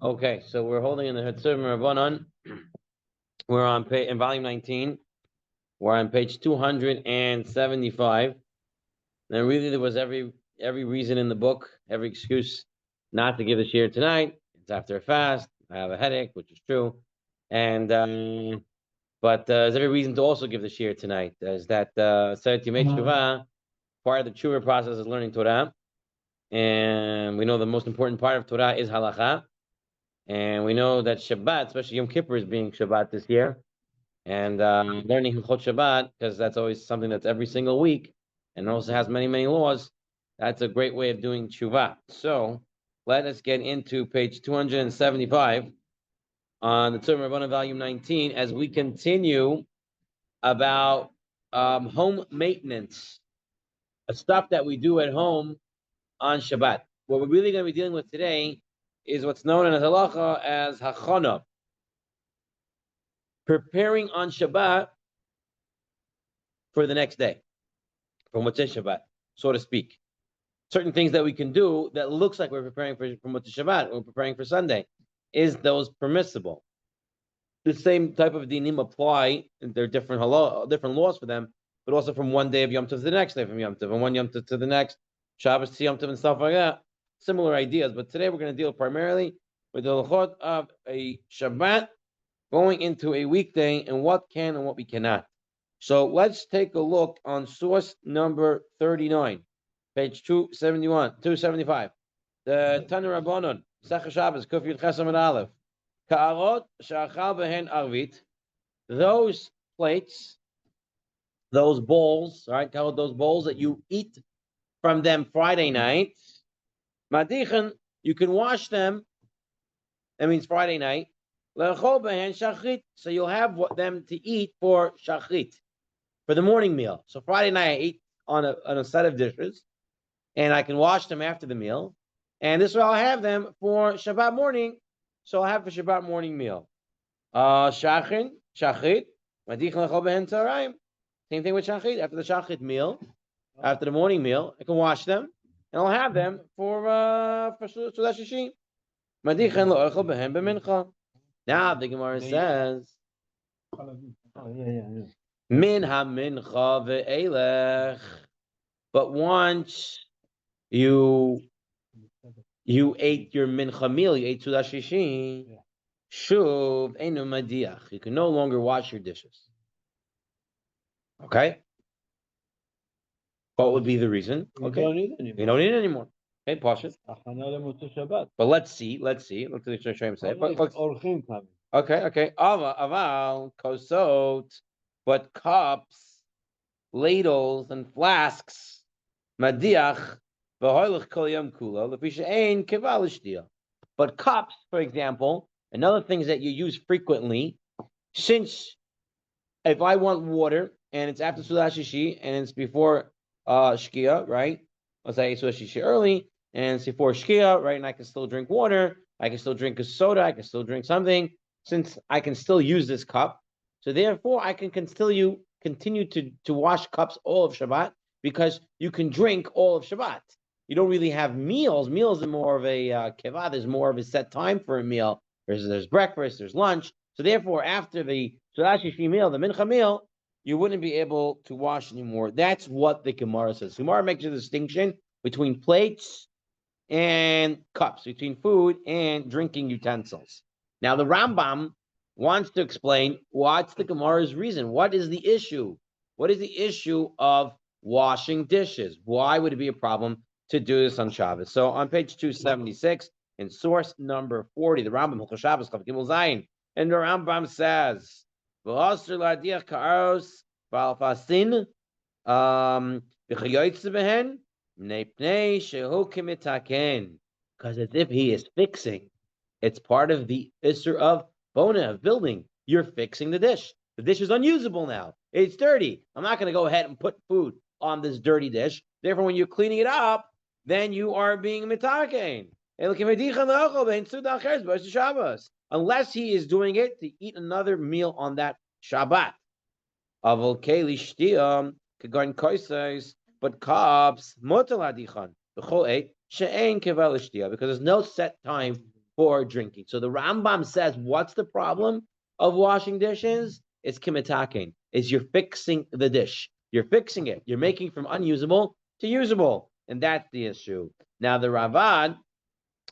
Okay, so we're holding in the Tzurba Rabbanon. We're on in volume 19. We're on page 275. And really, there was every reason in the book, every excuse not to give the shir tonight. It's after a fast. I have a headache, which is true, and but there's every reason to also give the shir tonight. There's that said Yimei Tshuva. Part of the Tzurba process is learning Torah, and we know the most important part of Torah is halacha. And we know that Shabbat, especially Yom Kippur, is being Shabbat this year. And learning Hilchot Shabbat, because that's always something that's every single week, and also has many, many laws. That's a great way of doing tshuva. So let us get into page 275 on the Tzurba Rabbanan, volume 19, as we continue about home maintenance, stuff that we do at home on Shabbat. What we're really going to be dealing with today is what's known in halacha as hachana, preparing on Shabbat for the next day, for Motzei Shabbat, so to speak. Certain things that we can do that looks like we're preparing for Motzei Shabbat, we're preparing for Sunday. Is those permissible? The same type of dinim apply. There are different laws for them, but also from one day of Yom Tov to the next day from Yom Tov, and one Yom Tov to the next, Shabbos to Yom Tov and stuff like that. Similar ideas, but today we're going to deal primarily with the halachot of a Shabbat going into a weekday and what can and what we cannot. So let's take a look on source number 39, page 275. The Tanu Rabbanon, Sech Shabbos, Kuf Yud Ches Amud Aleph. Ka'arot she'achal behen arvit. Those plates, those bowls, right? Those bowls that you eat from them Friday night. Madichen, you can wash them. That means Friday night. Le'achol behen shachrit. So you'll have them to eat for shachrit, for the morning meal. So Friday night I eat on a set of dishes, and I can wash them after the meal. And this way I'll have them for Shabbat morning. So I'll have for Shabbat morning meal. Shachrit, madich lechol behen tzarayim. Same thing with shachrit. After the shachrit meal, after the morning meal, I can wash them, and I'll have them for Sudat Shishi. Madich lechol behen b'mincha. Now the Gemara says, Min ha-mincha ve'elech. But once you ate your mincha meal, you ate Sudat Shishi, shuv einu madiach. You can no longer wash your dishes. Okay? What would be the reason? Okay. You don't need it anymore. Okay, pashut. But let's see. Let's see what Shem say. Okay. Aval kosot, but cups, ladles, and flasks, madiach, v'hoilach kol yom kula, l'pisha ein keval l'shtia. But cups, for example, and other things that you use frequently, since if I want water and it's after Sudat Shishi and it's before Shkia, right? Let's say I ate Sudat Shishi early and it's before Shkia, right? And I can still drink water, I can still drink a soda, I can still drink something, since I can still use this cup. So therefore, I can continue to wash cups all of Shabbat, because you can drink all of Shabbat. You don't really have meals. Meals are more of a keva. There's more of a set time for a meal. There's breakfast, there's lunch. So therefore, after the Sudat Shishi meal, the mincha meal, you wouldn't be able to wash anymore. That's what the Gemara says. Gemara makes a distinction between plates and cups, between food and drinking utensils. Now, the Rambam wants to explain what's the Gemara's reason. What is the issue? What is the issue of washing dishes? Why would it be a problem to do this on Shabbos? So on page 276, in source number 40, the Rambam, Hilchos Shabbos, Chav Gimel Zayin, and the Rambam says, "V'asur la'adiach ka'aros ba'alfasin v'chayoytze behen mnei shehu kimitaken." Because as if he is fixing, it's part of the issur of bona, of building. You're fixing the dish. The dish is unusable now. It's dirty. I'm not going to go ahead and put food on this dirty dish. Therefore, when you're cleaning it up, then you are being mitaken. Unless he is doing it to eat another meal on that Shabbat. But cups, because there's no set time for drinking. So the Rambam says, what's the problem of washing dishes? It's kimitakin. Is you're fixing the dish. You're fixing it. You're making from unusable to usable. And that's the issue. Now the Ravad,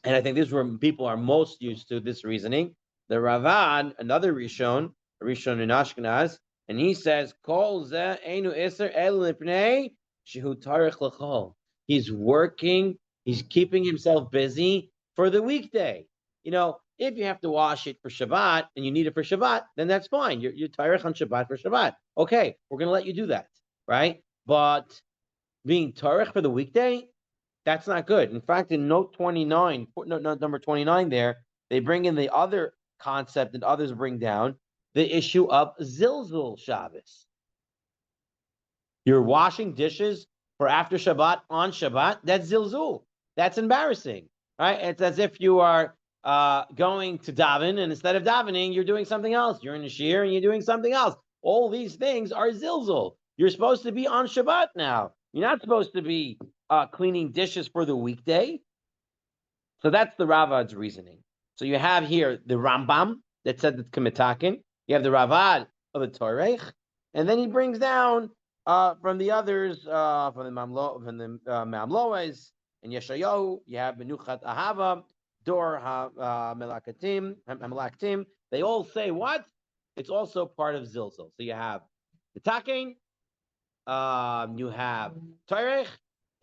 and I think this is where people are most used to this reasoning. The Ravad, another Rishon in Ashkenaz, and he says, Kol ze einu iser el lipnei shehu tarich l'chol. He's working, he's keeping himself busy for the weekday. If you have to wash it for Shabbat and you need it for Shabbat, then that's fine. You're tarich on Shabbat for Shabbat. Okay, we're going to let you do that, right? But being tarich for the weekday, that's not good. In fact, in note 29, footnote number 29 there, they bring in the other concept that others bring down, the issue of Zilzul Shabbos. You're washing dishes for after Shabbat on Shabbat. That's Zilzul. That's embarrassing, right? It's as if you are going to daven, and instead of davening, you're doing something else. You're in a shiur, and you're doing something else. All these things are Zilzul. You're supposed to be on Shabbat now. You're not supposed to be cleaning dishes for the weekday. So that's the Ravad's reasoning. So you have here the Rambam that said that Kimitakin. You have the Ravad of the Torech, and then he brings down from the others, from the Mamloes and Yeshayahu. You have Menuchat Ahava, Dor Melaktim. They all say what? It's also part of Zilzal. So you have the Takin, you have Torech,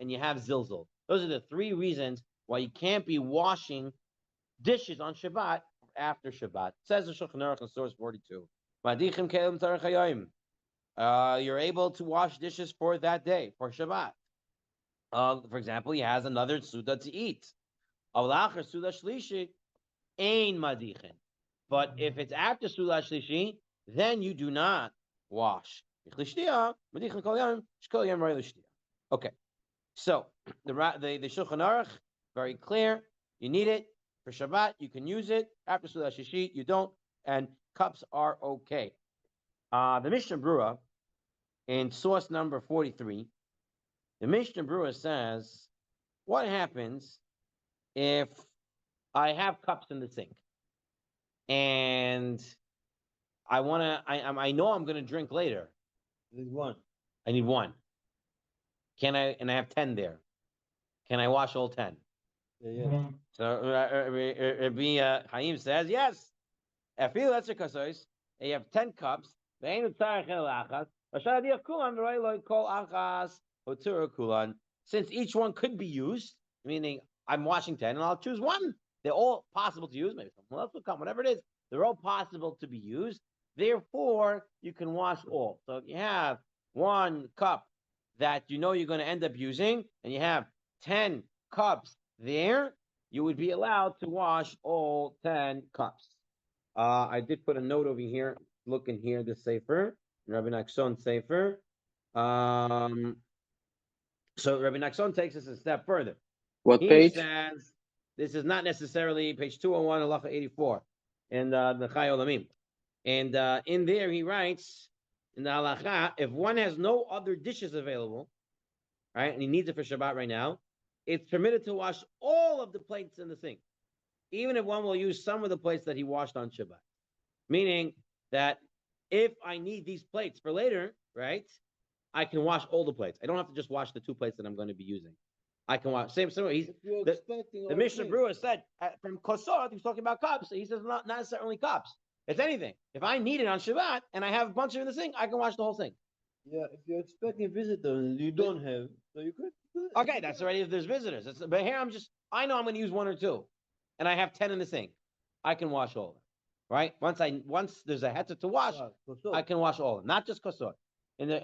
and you have Zilzal. Those are the three reasons why you can't be washing dishes on Shabbat after Shabbat. It says the Shulchan Aruch in source 42. You're able to wash dishes for that day, for Shabbat. For example, he has another Suda to eat. But if it's after Suda Shlishi, then you do not wash. Okay. So the Shulchan Aruch, very clear. You need it for Shabbat. You can use it after Suda Shishit. You don't, and cups are okay. The Mishnah Berurah in source number 43, the Mishnah Berurah says, "What happens if I have cups in the sink and I know I'm going to drink later? I need one. I need one. Can I? And I have 10 there. Can I wash all 10? Yeah. So Rabbi Chaim says yes. If you have 10 cups. Since each one could be used, meaning I'm washing 10 and I'll choose one. They're all possible to use. Maybe someone else will come, whatever it is. They're all possible to be used. Therefore, you can wash all. So if you have one cup that you know you're going to end up using, and you have 10 cups there, you would be allowed to wash all 10 cups. I did put a note over here. Look in here, the Sefer, Rabbi Nachshon Sefer. So Rabbi Nachshon takes us a step further. What He page? says, this is not necessarily page 201, halacha 84, in the Chai Olamim. And in there he writes, in the halacha, if one has no other dishes available, right, and he needs it for Shabbat right now, it's permitted to wash all of the plates in the sink, even if one will use some of the plates that he washed on Shabbat. Meaning that if I need these plates for later, right, I can wash all the plates. I don't have to just wash the 2 plates that I'm going to be using. I can wash. Same. The Mishnah Berurah said from Kosot, he's talking about cups. He says not necessarily cups. It's anything. If I need it on Shabbat and I have a bunch of it in the sink, I can wash the whole thing. Yeah, if you're expecting visitors and you don't have, so you could. Okay, that's already if there's visitors. But here I know I'm going to use 1 or 2, and I have 10 in the sink. I can wash all of them, right? Once there's a heter to wash, I can wash all of them, not just kosot. In the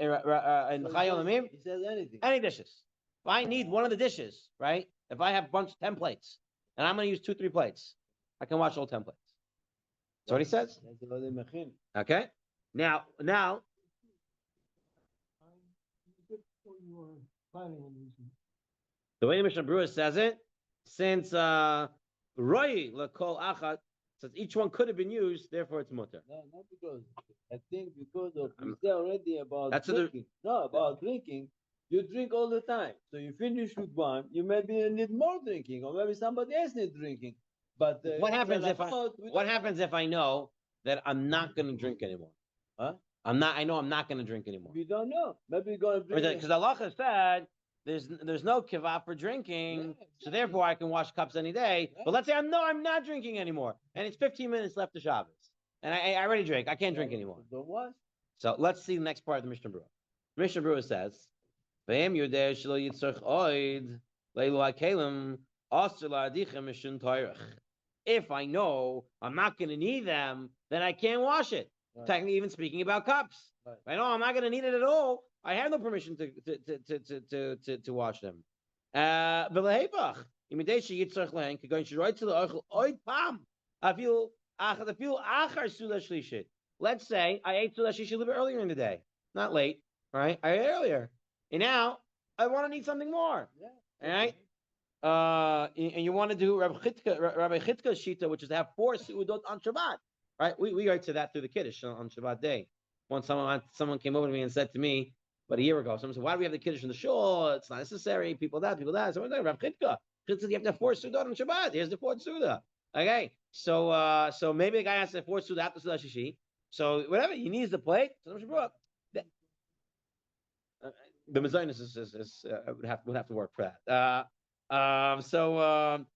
Chai Olamim, he says anything. Any dishes. If I need one of the dishes, right? If I have 10 plates, and I'm going to use 2-3 plates, I can wash all 10 plates. That's what he says. Okay. Now. The way Mishnah Berurah says it, since Roy Lakol Achat says each one could have been used, therefore it's mutter. No, not because. I think because of we say already about That's drinking. About drinking. You drink all the time. So you finish with one, you maybe need more drinking, or maybe somebody else needs drinking. But What happens if what happens if I know that I'm not going to drink anymore? Huh? I know I'm not going to drink anymore. We don't know. Maybe you're gonna drink. Because Allah has said there's no kiva for drinking, so therefore I can wash cups any day. But let's say I'm not drinking anymore, and it's 15 minutes left to Shabbos, and I already drank. I can't drink anymore. Don't wash. So let's see the next part of the Mishnah Berurah. Mishnah Berurah says, "V'hem yodeh shelo yitzarch oid leilu hakelim aser la'adichem mishun toirach." If I know I'm not going to need them, then I can't wash it. Right. Technically, even speaking about cups, Right. I know I'm not going to need it at all. I have no permission to wash them. V'lehevach, imidei sheyitzarch lehen k'goyin shiroi to the ochel oid pam. Afil achar suda shlishit. Let's say I ate suda shlishit a little bit earlier in the day, not late, right? I ate earlier, and now I want to need something more. Yeah. All right. And you want to do Rabbi Chitzka's shita, which is to have 4 seudot on Shabbat, right? We write to that through the Kiddush on Shabbat day. Once someone came over to me and said to me, about a year ago, someone said, "Why do we have the Kiddush in the shul? It's not necessary. People that. So I'm like, Rabbi Chitzka, you have to have 4 seudot on Shabbat. Here's the 4th suda. Okay, so maybe the guy has to have 4 suda after suda shishi. So whatever he needs the plate. So the mezainis would have to work for that. So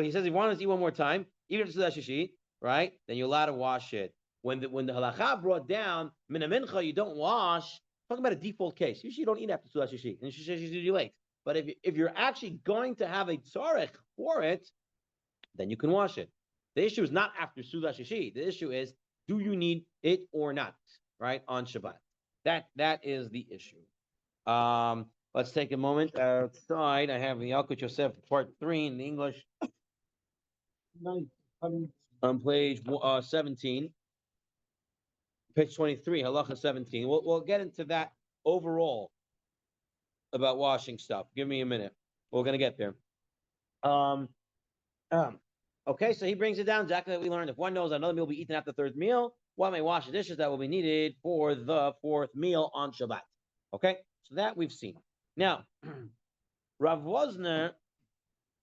he says if you want to eat one more time, even if it's suda shishi, right? Then you're allowed to wash it. When the halacha brought down mina mincha, you don't wash. Talking about a default case. Usually you don't eat after suda shishi, and shishi is usually late. But if you're actually going to have a tzarech for it, then you can wash it. The issue is not after suda shishi. The issue is, do you need it or not, right, on Shabbat? That is the issue. Let's take a moment outside. I have the Yalkut Yosef part 3 in the English on page 17, page 23, halacha 17. We'll get into that overall about washing stuff. Give me a minute. We're gonna get there. Okay, so he brings it down exactly like we learned. If one knows another meal will be eaten after the 3rd meal, one may wash the dishes that will be needed for the 4th meal on Shabbat. Okay, so that we've seen. Now, Rav Wozner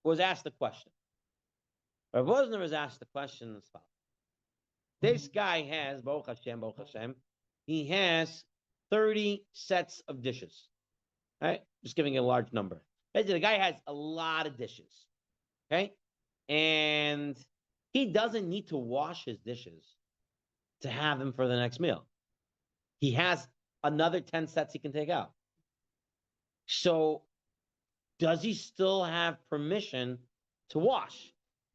was asked a question. Rav Wozner was asked the question as follows. This guy has, Baruch Hashem, he has 30 sets of dishes. Right? Just giving a large number. The guy has a lot of dishes. Okay? And he doesn't need to wash his dishes to have them for the next meal. He has another 10 sets he can take out. So does he still have permission to wash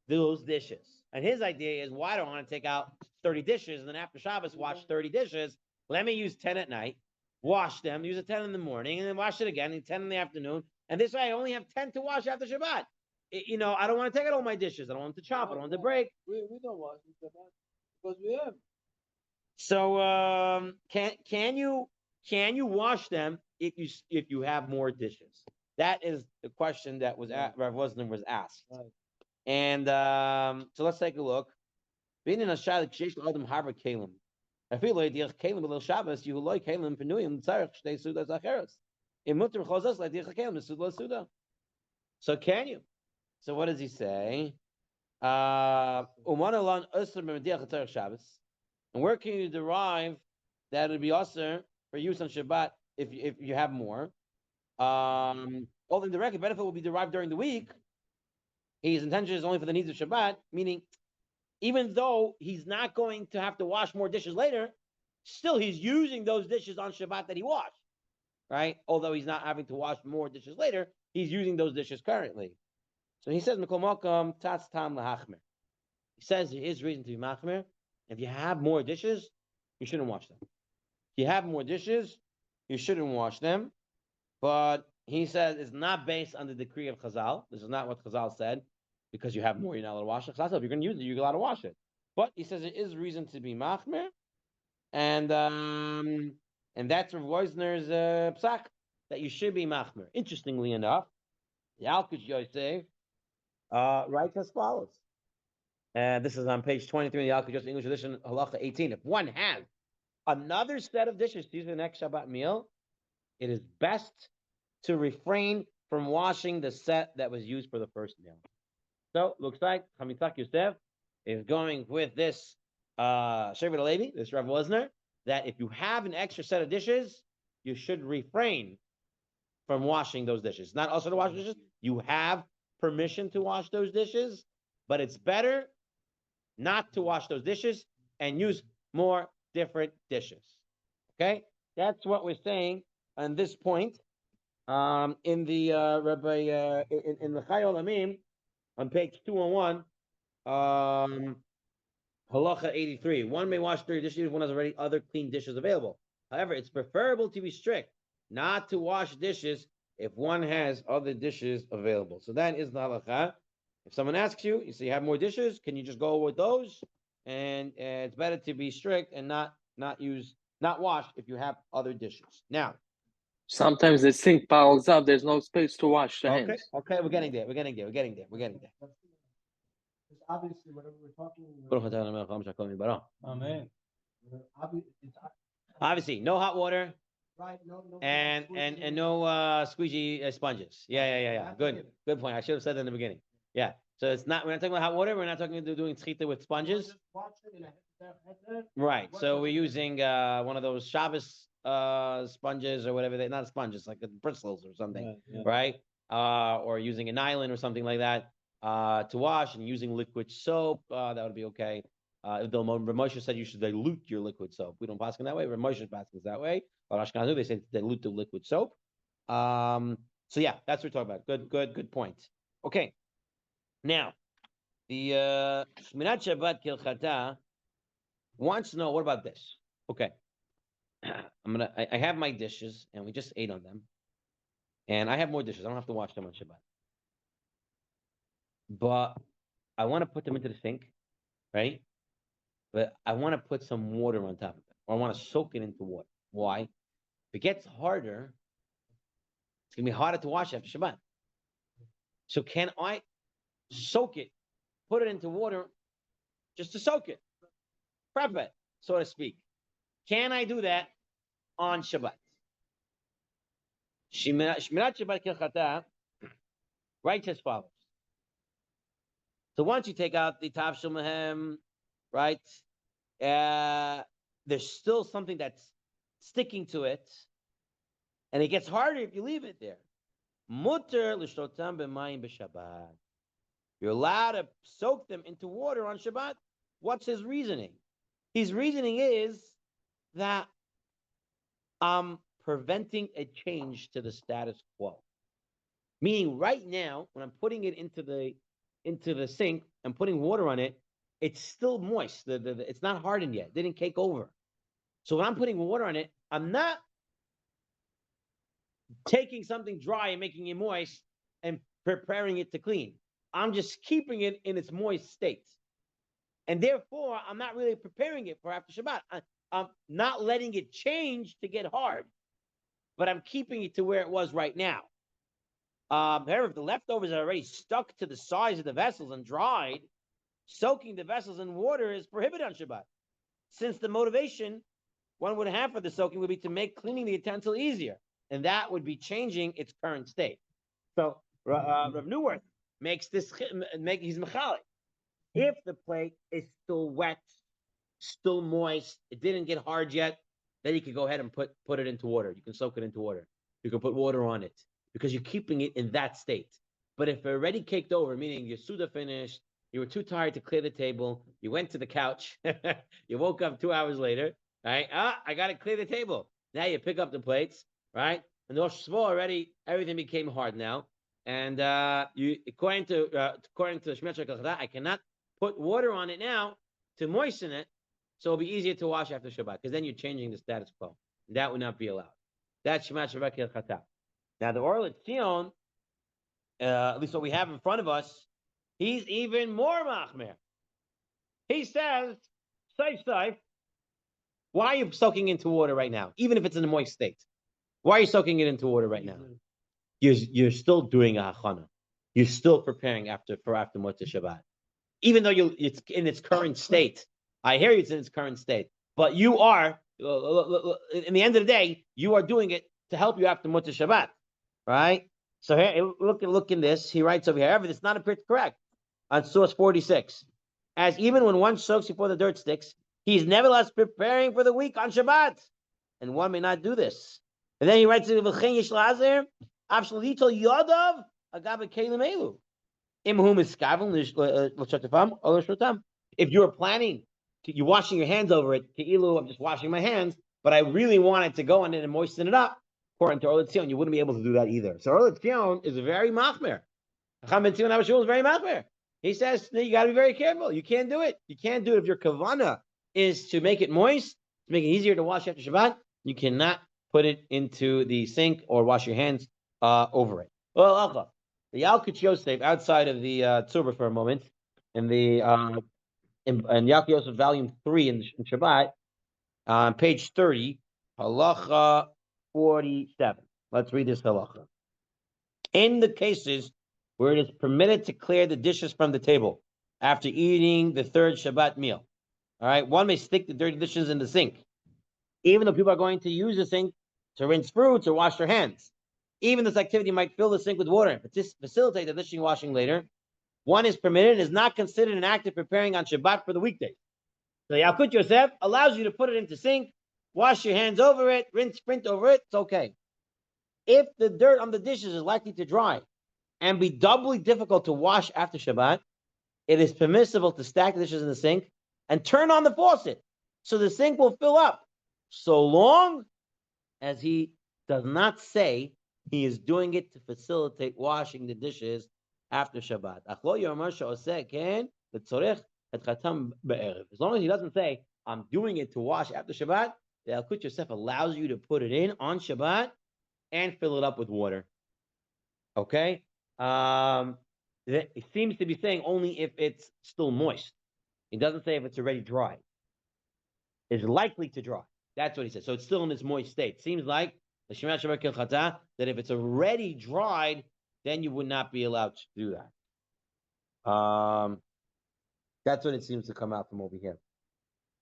those dishes? And his idea is, why don't I want to take out 30 dishes and then after Shabbos wash 30 dishes? Let me use 10 at night, wash them, use a 10 in the morning, and then wash it again, and 10 in the afternoon. And this way I only have 10 to wash after Shabbat. I don't want to take out all my dishes. I don't want to chop. I don't want to break. We don't wash Shabbat because we have. So can you wash them if you have more dishes? That is the question that was Rav Wozner was asked. Right. And so let's take a look. Being in a shalik sheish l'adam harba kalim. I feel like the kalim b'leil Shabbos you loy kalim penuyim tzarich shtei sudas acheres. Imuter chozas like the kalim the suda suda. So can you? So what does he say? And where can you derive that it would be usher for use on Shabbat if you have more? Well, the direct benefit will be derived during the week. His intention is only for the needs of Shabbat, meaning even though he's not going to have to wash more dishes later, still he's using those dishes on Shabbat that he washed, right? Although he's not having to wash more dishes later, he's using those dishes currently. So he says, Mikol Malkam Tats Tam Lahachmer. He says there is reason to be machmer. If you have more dishes, you shouldn't wash them. If you have more dishes, you shouldn't wash them. But he says it's not based on the decree of Chazal. This is not what Chazal said. Because you have more, you're not allowed to wash it. Chazal said, if you're going to use it, you're allowed to wash it. But he says there is reason to be machmer. And that's Rav Wozner's psak, that you should be machmer. Interestingly enough, the Yalkut Yosef writes as follows. This is on page 23 in the Yalkut Yosef English edition, halacha 18. If one has another set of dishes to use for the next Shabbat meal, it is best to refrain from washing the set that was used for the first meal. So looks like Chamitzak Yosef is going with this Shevet Levi, this Rav Wozner, that if you have an extra set of dishes, you should refrain from washing those dishes. Not also to wash dishes. You have permission to wash those dishes, but it's better not to wash those dishes and use more different dishes. Okay, that's what we're saying on this point. In the Rabbi in the Chai Olamim on page 201, Halacha 83. One may wash 30 dishes if one has already other clean dishes available. However, it's preferable to be strict, not to wash dishes if one has other dishes available. So that is the halacha. If someone asks you, you say you have more dishes, can you just go with those? And it's better to be strict and not wash if you have other dishes. Now, Sometimes the sink piles up. There's no space to wash the hands. Okay, we're getting there. Obviously, whatever we're talking about. Amen. Obviously, no hot water. Right, no, And no squeegee sponges. Yeah. Good point. I should have said that in the beginning. Yeah. So we're not talking about hot water. We're not talking about doing tzchita with sponges. Right. So we're using one of those Shabbos sponges or whatever. They're not sponges, like the bristles or something, right? Or using a nylon or something like that to wash, and using liquid soap. That would be okay. Ramosha said you should dilute your liquid soap. We don't pass it that way. Ramosha's passes that way. But Ashkenazi, they say dilute the liquid soap. So yeah, that's what we're talking about. Good point. Okay. Now, the Shminat Shabbat Kilchata wants to know, what about this? Okay. I have my dishes, and we just ate on them. And I have more dishes. I don't have to wash them on Shabbat. But I want to put them into the sink, right? But I want to put some water on top of it, or I want to soak it into water. Why? If it gets harder, it's going to be harder to wash after Shabbat. So can I soak it, put it into water, just to soak it, prep it, so to speak? Can I do that on Shabbat? Shmirat Shabbat Kilchata writes as follows. So once you take out the Tav Shumahem, right, there's still something that's sticking to it, and it gets harder if you leave it there. Mutter l'shtotam b'mayim b'Shabbat. You're allowed to soak them into water on Shabbat. What's his reasoning? His reasoning is that I'm preventing a change to the status quo. Meaning, right now, when I'm putting it into the sink and putting water on it, it's still moist. It's not hardened yet. It didn't cake over. So when I'm putting water on it, I'm not taking something dry and making it moist and preparing it to clean. I'm just keeping it in its moist state. And therefore, I'm not really preparing it for after Shabbat. I'm not letting it change to get hard, but I'm keeping it to where it was right now. However, if the leftovers are already stuck to the sides of the vessels and dried, soaking the vessels in water is prohibited on Shabbat, since the motivation one would have for the soaking would be to make cleaning the utensil easier, and that would be changing its current state. So Rav Newworth makes this, he's mechalik. If the plate is still wet, still moist, it didn't get hard yet, then you can go ahead and put it into water. You can soak it into water. You can put water on it because you're keeping it in that state. But if it already caked over, meaning your Suda finished, you were too tired to clear the table, you went to the couch, you woke up 2 hours later, right? I got to clear the table. Now you pick up the plates, right? And the Rosh Hashanah already, everything became hard now. And you, according to Shmirat Shabbat, I cannot put water on it now to moisten it, so it'll be easier to wash after Shabbat, because then you're changing the status quo. That would not be allowed. That's Shmirat Shabbat Kilchata. Now the Or L'Tzion, at least what we have in front of us, he's even more machmer. He says, safe. Why are you soaking into water right now, even if it's in a moist state? Why are you soaking it into water right now? You're still doing a hachana. You're still preparing after Motzei Shabbat, even though it's in its current state. I hear it's in its current state, but you are, in the end of the day, you are doing it to help you after Motzei Shabbat, right? So here, look in this. He writes over here. However, it's not appear correct. on source 46. As even when one soaks before the dirt sticks, he's nevertheless preparing for the week on Shabbat. And one may not do this. And then he writes in V'chein yesh lazer, av shalito yadav agav kelim elu. Imhum iskaven l'shotifam or l'shrotam. If you're planning, you're washing your hands over it, ke'ilu, I'm just washing my hands, but I really wanted to go on it and moisten it up. According to Or L'Tzion, you wouldn't be able to do that either. So Or L'Tzion is very machmer. Chacham ben Tzion Abba Shaul is very machmer. He says you got to be very careful. You can't do it. You can't do it if your kavana is to make it moist, to make it easier to wash after Shabbat. You cannot put it into the sink or wash your hands over it. Well, the Yalkut Yosef outside of the Tzurba for a moment, in the in Yalkut Yosef volume 3 in Shabbat, on page 30, halacha 47. Let's read this halacha. In the cases where it is permitted to clear the dishes from the table after eating the third Shabbat meal, all right, one may stick the dirty dishes in the sink, even though people are going to use the sink to rinse fruits or wash their hands. Even this activity might fill the sink with water, but this facilitates the dishing washing later. One is permitted and is not considered an act of preparing on Shabbat for the weekday. So Yalkut Yosef allows you to put it into sink, wash your hands over it, rinse, sprint over it, it's okay. If the dirt on the dishes is likely to dry and be doubly difficult to wash after Shabbat, it is permissible to stack the dishes in the sink and turn on the faucet so the sink will fill up, so long as he does not say he is doing it to facilitate washing the dishes after Shabbat. As long as he doesn't say, I'm doing it to wash after Shabbat, the Yalkut Yosef allows you to put it in on Shabbat and fill it up with water. Okay? It seems to be saying only if it's still moist. It doesn't say if it's already dry. It's likely to dry. That's what he says. So it's still in its moist state. Seems like that if it's already dried, then you would not be allowed to do that. That's what it seems to come out from over here.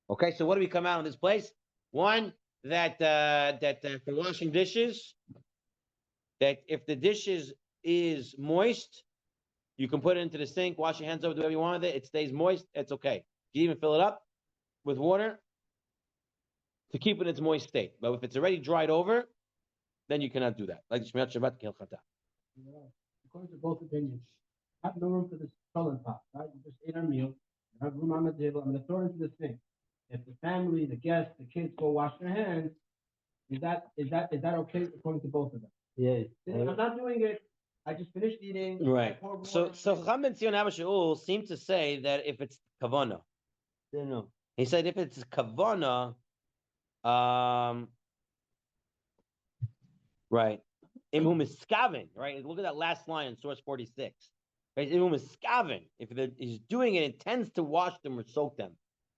Okay, so what do we come out in this place? One, that for washing dishes, that if the dishes is moist, you can put it into the sink, wash your hands over, do whatever you want with it. It stays moist. It's okay. You can even fill it up with water to keep it in its moist state. But if it's already dried over, then you cannot do that. Like the Shmirat Shabbat Kilchata. According to both opinions, I have no room for this sullen pot, right? You just ate our meal, you have room on the table, I'm going to throw it into the sink. If the family, the guests, the kids go wash their hands, is that okay according to both of them? Yes. I'm not doing it. I just finished eating. Right. So Chacham ben Tzion Abba Shaul seemed to say that if it's kavana, No. he said if it's kavana, right. Imhum iskaven, right? Look at that last line in source 46. Right? Imhum iskaven. If he's doing it, intends to wash them or soak them.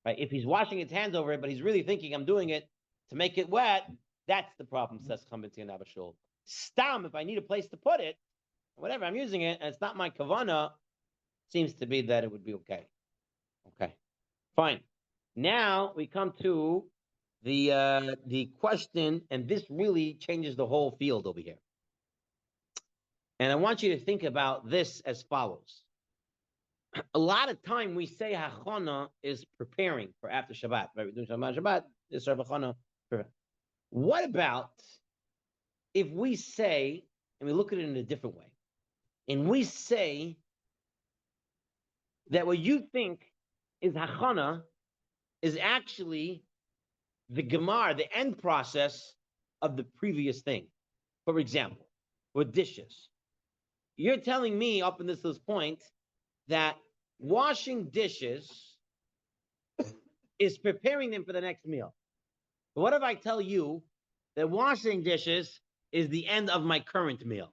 Right? If he's washing his hands over it, but he's really thinking I'm doing it to make it wet, that's the problem, says Chacham ben Tzion Abba Shaul. Stam, if I need a place to put it, whatever, I'm using it, and it's not my kavana, seems to be that it would be okay. Okay. Fine. Now we come to the question, and this really changes the whole field over here. And I want you to think about this as follows. A lot of time we say hachana is preparing for after Shabbat. Right? We're doing Shabbat, this hachana. What about if we say, and we look at it in a different way, and we say that what you think is hachana is actually the gemar, the end process of the previous thing. For example, with dishes. You're telling me up in this point that washing dishes is preparing them for the next meal. But what if I tell you that washing dishes is the end of my current meal?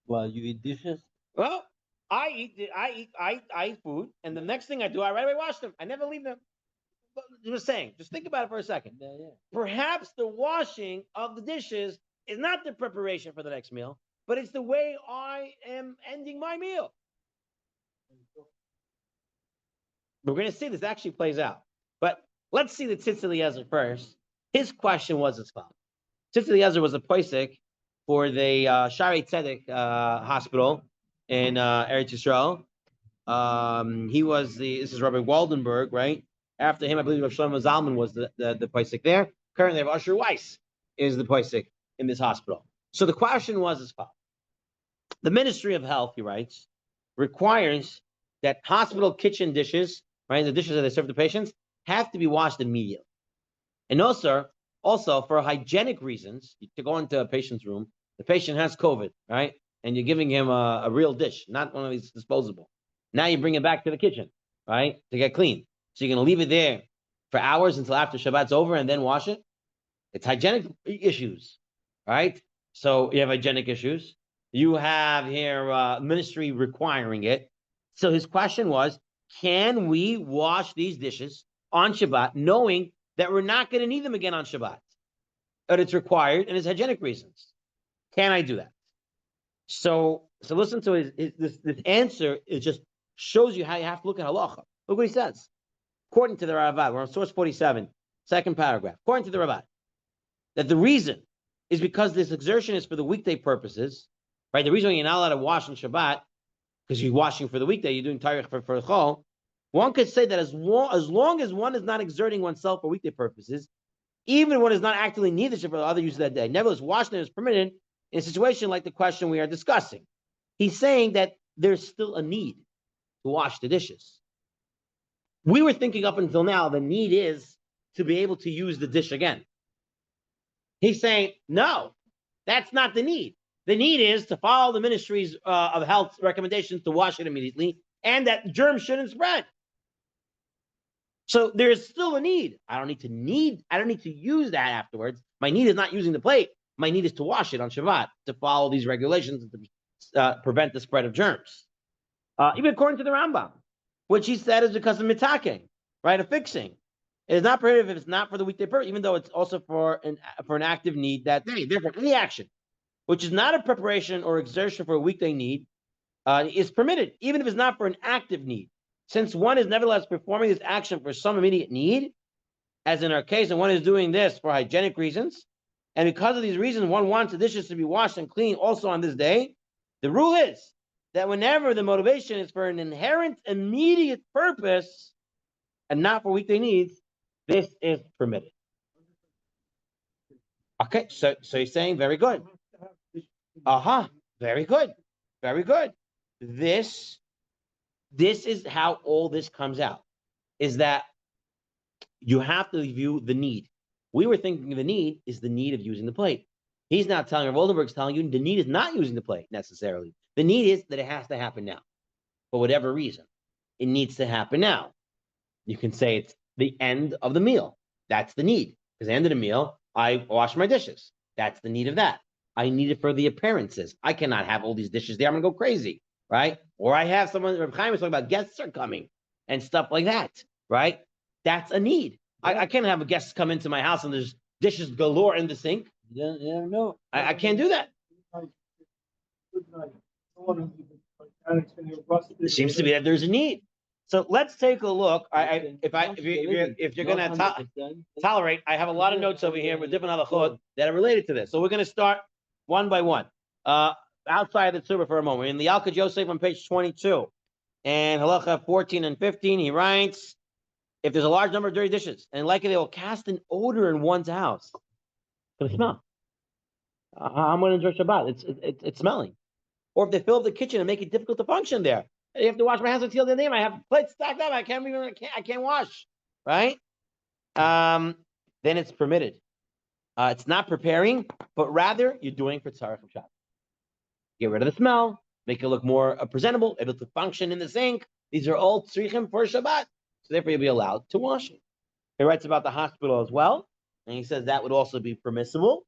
Well, you eat dishes? Well, I eat food, and the next thing I do, I right away wash them. I never leave them. But just saying, just think about it for a second. Yeah. Perhaps the washing of the dishes is not the preparation for the next meal, but it's the way I am ending my meal. We're going to see this actually plays out. But let's see the Tzitz Eliezer first. His question was as follows. Tzitz Eliezer was a poisek for the Shari Tzedek hospital in Eretz Yisrael. This is Rabbi Waldenberg, right? After him, I believe Rav Shlomo Zalman was the Paisik there. Currently, Rav Asher Weiss is the Paisik in this hospital. So the question was as follows. The Ministry of Health, he writes, requires that hospital kitchen dishes, right, the dishes that they serve the patients, have to be washed immediately. And also for hygienic reasons, to go into a patient's room, the patient has COVID, right? And you're giving him a real dish, not one of these disposable. Now you bring it back to the kitchen, right, to get clean. So you're going to leave it there for hours until after Shabbat's over and then wash it? It's hygienic issues, right? So you have hygienic issues. You have here ministry requiring it. So his question was, can we wash these dishes on Shabbat knowing that we're not going to need them again on Shabbat? But it's required and it's hygienic reasons. Can I do that? So listen to this answer. It just shows you how you have to look at halacha. Look what he says. According to the Ravad, we're on source 47, second paragraph. According to the Ravad, that the reason is because this exertion is for the weekday purposes, right? The reason you're not allowed to wash on Shabbat, because you're washing for the weekday, you're doing tarikh for the chol. One could say that as long as one is not exerting oneself for weekday purposes, even when it's not actively needed for other use of that day, nevertheless, washing is permitted in a situation like the question we are discussing. He's saying that there's still a need to wash the dishes. We were thinking up until now, the need is to be able to use the dish again. He's saying, no, that's not the need. The need is to follow the ministry's of health recommendations to wash it immediately, and that germs shouldn't spread. So there is still a need. I don't need to use that afterwards. My need is not using the plate. My need is to wash it on Shabbat, to follow these regulations and to prevent the spread of germs. Even according to the Rambam, which he said is because of mitaking, right, of fixing. It is not prohibited if it's not for the weekday purpose, even though it's also for an active need that day. Therefore, any action which is not a preparation or exertion for a weekday need is permitted, even if it's not for an active need. Since one is nevertheless performing this action for some immediate need, as in our case, and one is doing this for hygienic reasons, and because of these reasons, one wants the dishes to be washed and clean also on this day, the rule is that whenever the motivation is for an inherent immediate purpose and not for weekday needs, this is permitted. Okay, so he's saying very good. Very good. Very good. This is how all this comes out, is that you have to view the need. We were thinking the need is the need of using the plate. He's now telling, Oldenburg's telling you the need is not using the plate necessarily. The need is that it has to happen now. For whatever reason, it needs to happen now. You can say it's the end of the meal. That's the need. Because at the end of the meal, I wash my dishes. That's the need of that. I need it for the appearances. I cannot have all these dishes there. I'm going to go crazy, right? Or I have someone, Reb Chaim was talking about guests are coming and stuff like that, right? That's a need. I can't have a guest come into my house and there's dishes galore in the sink. Yeah, no. I can't do that. It seems to be that there's a need. So let's take a look. If you're going to tolerate, I have a lot of notes over here with different halachot that are related to this. So we're going to start one by one. Outside of the Tzurba for a moment. In the Alka Yosef on page 22 and halacha 14 and 15, he writes, if there's a large number of dirty dishes and likely they will cast an odor in one's house, it's going to smell. I'm going to enjoy Shabbat. It's smelling. Or if they fill up the kitchen and make it difficult to function there. You have to wash my hands until the name. I have plates stacked up. I can't wash. Right? Then it's permitted. It's not preparing, but rather you're doing for tzarech of Shabbat. Get rid of the smell, make it look more presentable, able to function in the sink. These are all tzrichim for Shabbat. So therefore you'll be allowed to wash it. He writes about the hospital as well. And he says that would also be permissible.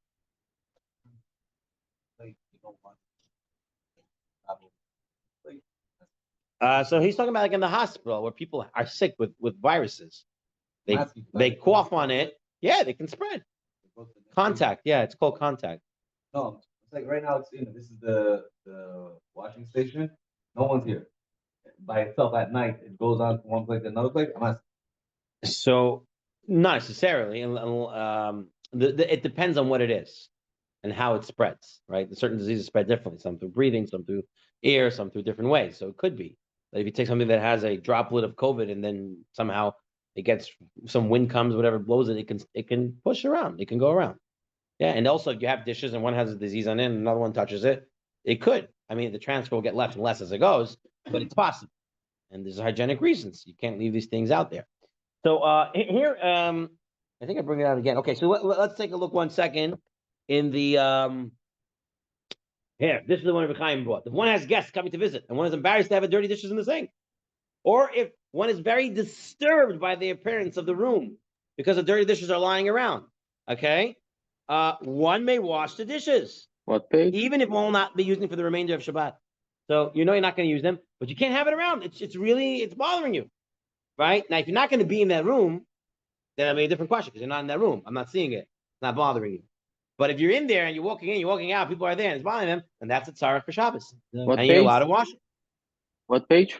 So he's talking about like in the hospital where people are sick with viruses. They cough on it. Yeah, they can spread. Contact. Yeah, it's called contact. No, it's like right now this is the washing station. No one's here. By itself at night, it goes on from one place to another place. So not necessarily. It depends on what it is. and how it spreads, right? Certain diseases spread differently, some through breathing, some through air, some through different ways. So it could be that if you take something that has a droplet of COVID and then somehow it gets some wind comes, whatever blows it, it can push around, it can go around. Yeah, and also if you have dishes and one has a disease on it and another one touches it, it could. I mean, the transfer will get less and less as it goes, but it's possible. And there's hygienic reasons. You can't leave these things out there. So here, I think I bring it out again. Okay, so let's take a look 1 second in the here. This is the one Rabbi Chaim brought. If one has guests coming to visit and one is embarrassed to have a dirty dishes in the sink, or if one is very disturbed by the appearance of the room because the dirty dishes are lying around, okay, one may wash the dishes. What page? Even if one will not be using for the remainder of Shabbat. So you know you're not going to use them, but you can't have it around. It's bothering you, right? Now, if you're not going to be in that room, then that'll be a different question because you're not in that room. I'm not seeing it. It's not bothering you. But if you're in there and you're walking in, you're walking out, people are there and it's bothering them, then that's a tzarech for Shabbos. What And you're page? allowed to wash it. What page?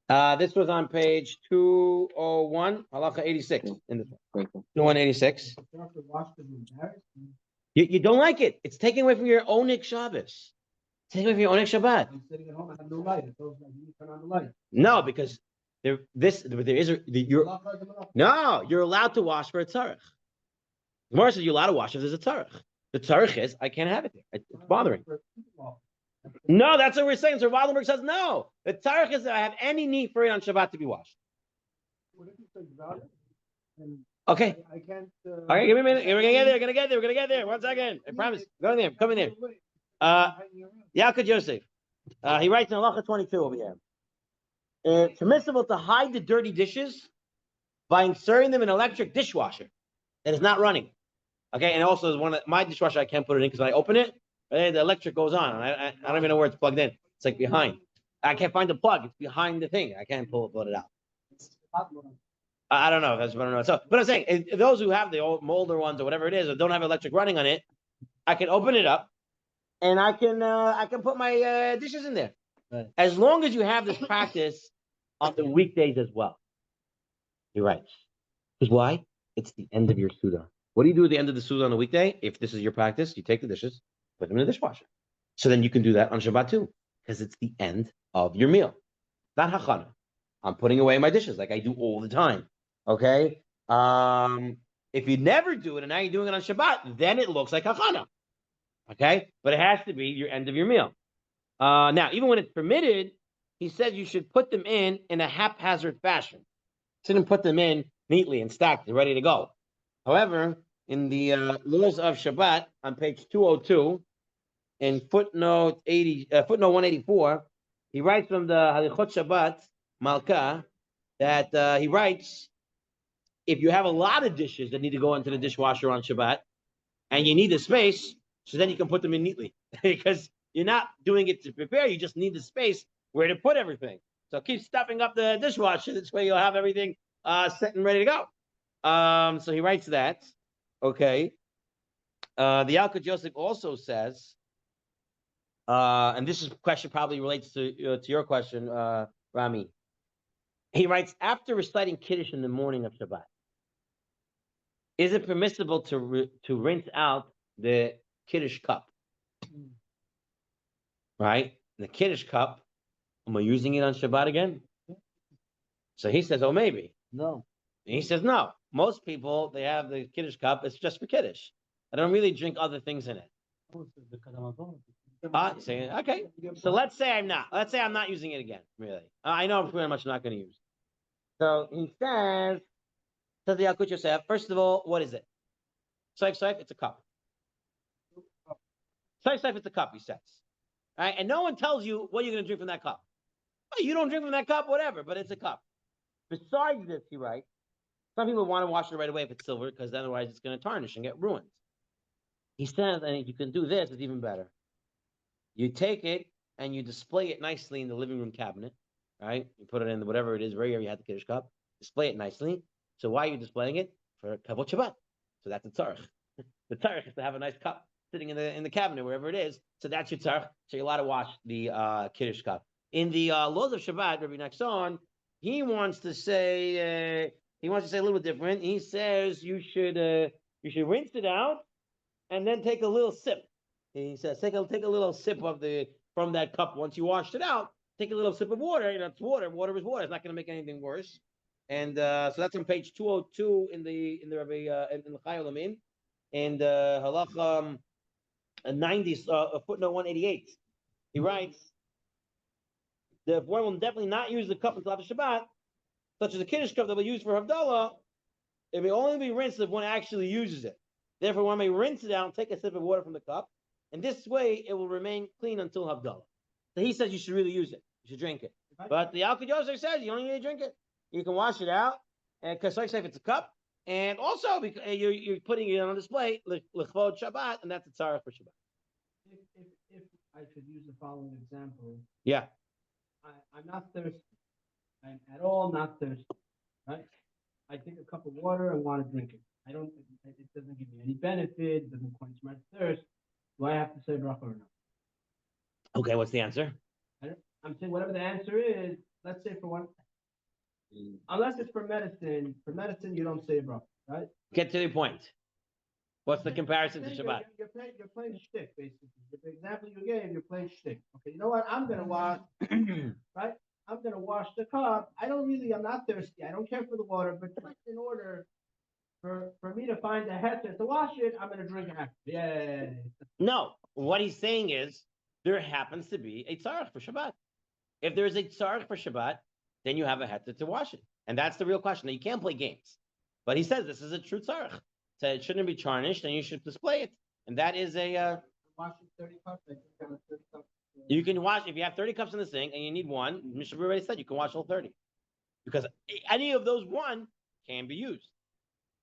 This was on page 201, halacha 86 in this one. Thank you. 286. You have to wash them embarrassed. You don't like it. It's taken away from your Onik Shabbos. It's taken away from your Onik Shabbat. I'm sitting at home, I have no light. It feels like you turn on the light. No, because you're allowed to wash for a tzarech. Gemara says you're allowed to wash if there's a tzarech. The tzarech is I can't have it there. It's bothering. No, that's what we're saying. So Waldenberg says no. The tzarech is I have any need for it on Shabbat to be washed. Okay. I can't. Okay, give me a minute. We're gonna get there. 1 second. I promise. Go in there. Come in there. Yaakov Yosef. He writes in halacha 22 over here. It's permissible to hide the dirty dishes by inserting them in an electric dishwasher that is not running. Okay, and also is one of my dishwasher I can't put it in because when I open it, the electric goes on. I don't even know where it's plugged in. It's like behind. I can't find the plug. It's behind the thing. I can't pull it out. I don't know. That's what I don't know. So, but I'm saying those who have the old molder ones or whatever it is, or don't have electric running on it, I can open it up, and I can put my dishes in there. Right. As long as you have this practice on the weekdays as well. You're right. Because why? It's the end of your Suda. What do you do at the end of the Suda on a weekday? If this is your practice, you take the dishes, put them in the dishwasher. So then you can do that on Shabbat too, because it's the end of your meal. Not hachana. I'm putting away my dishes like I do all the time. Okay? If you never do it and now you're doing it on Shabbat, then it looks like hachana. Okay? But it has to be your end of your meal. Now, even when it's permitted, he said you should put them in a haphazard fashion. Shouldn't put them in neatly and stacked and ready to go. However, in the laws of Shabbat on page 202, in footnote 184, he writes from the Halichot Shabbat Malka that he writes, if you have a lot of dishes that need to go into the dishwasher on Shabbat, and you need the space, so then you can put them in neatly because you're not doing it to prepare. You just need the space where to put everything. So keep stuffing up the dishwasher. This way you'll have everything set and ready to go. So he writes that. Okay. The Yaakov Yosef also says, and this question probably relates to your question, Rami. He writes, after reciting Kiddush in the morning of Shabbat, is it permissible to rinse out the Kiddush cup? Right? The Kiddush cup, am I using it on Shabbat again? So he says, oh, maybe. No. And he says, no. Most people, they have the Kiddush cup, it's just for Kiddush. I don't really drink other things in it. Okay. So let's say I'm not using it again, really. I know I'm pretty much not going to use it. So he says the Yaakov Yosef, first of all, what is it? Saif, it's a cup. Saif, it's a cup, he says. All right, and no one tells you what you're going to drink from that cup. Oh, you don't drink from that cup, whatever, but it's a cup. Besides this, he writes, some people want to wash it right away if it's silver, because otherwise it's going to tarnish and get ruined. He says, and if you can do this, it's even better. You take it and you display it nicely in the living room cabinet, right? You put it in whatever it is, wherever you had the Kiddush cup, display it nicely. So why are you displaying it? For Kavod Shabbat. So that's a tzarech. The tzarech is to have a nice cup sitting in the cabinet, wherever it is. So that's your tzarech. So you're allowed to wash the Kiddush cup. In the laws of Shabbat, Rabbi Nachson, he wants to say a little bit different. He says you should rinse it out and then take a little sip. He says, take a little sip from that cup. Once you washed it out, take a little sip of water. It's water. Water is water. It's not going to make anything worse. And so that's on page 202 in the Rabbi in the Chai Olamin, and halacha 90 footnote 188. He writes, the one will definitely not use the cup until after Shabbat, such as a Kiddush cup that will be used for Havdalah. It may only be rinsed if one actually uses it. Therefore, one may rinse it out and take a sip of water from the cup, and this way it will remain clean until Havdalah. So he says you should really use it. You should drink it. But the Al Yosef says you don't need to drink it. You can wash it out, and because like if it's a cup, and also because you're putting it on display l'chvod Shabbat, and that's a tzarech for Shabbat. If I could use the following example, Yeah. I'm not thirsty. I'm at all not thirsty. Right? I take a cup of water and want to drink it. It doesn't give me any benefit. It doesn't quench my thirst. Do I have to say bracha or not? Okay, what's the answer? I'm saying whatever the answer is. Let's say for one, unless it's for medicine you don't say bracha, right? Get to the point. What's the comparison to Shabbat? You're playing shtick, basically. The example you gave, you're playing shtick. Okay, you know what? I'm gonna wash, right? I'm gonna wash the cup. I'm not thirsty. I don't care for the water, but just in order for me to find the heter to wash it, I'm gonna drink it after. Yay. No, what he's saying is there happens to be a tzarech for Shabbat. If there is a tzarech for Shabbat, then you have a heter to wash it, and that's the real question. Now, you can't play games, but he says this is a true tzarech. So it shouldn't be tarnished, and you should display it, and that is a. Washing 30 cups. I think I have 30 cups. You can wash if you have 30 cups in the sink and you need one. Mr. already said you can wash all 30 because any of those one can be used.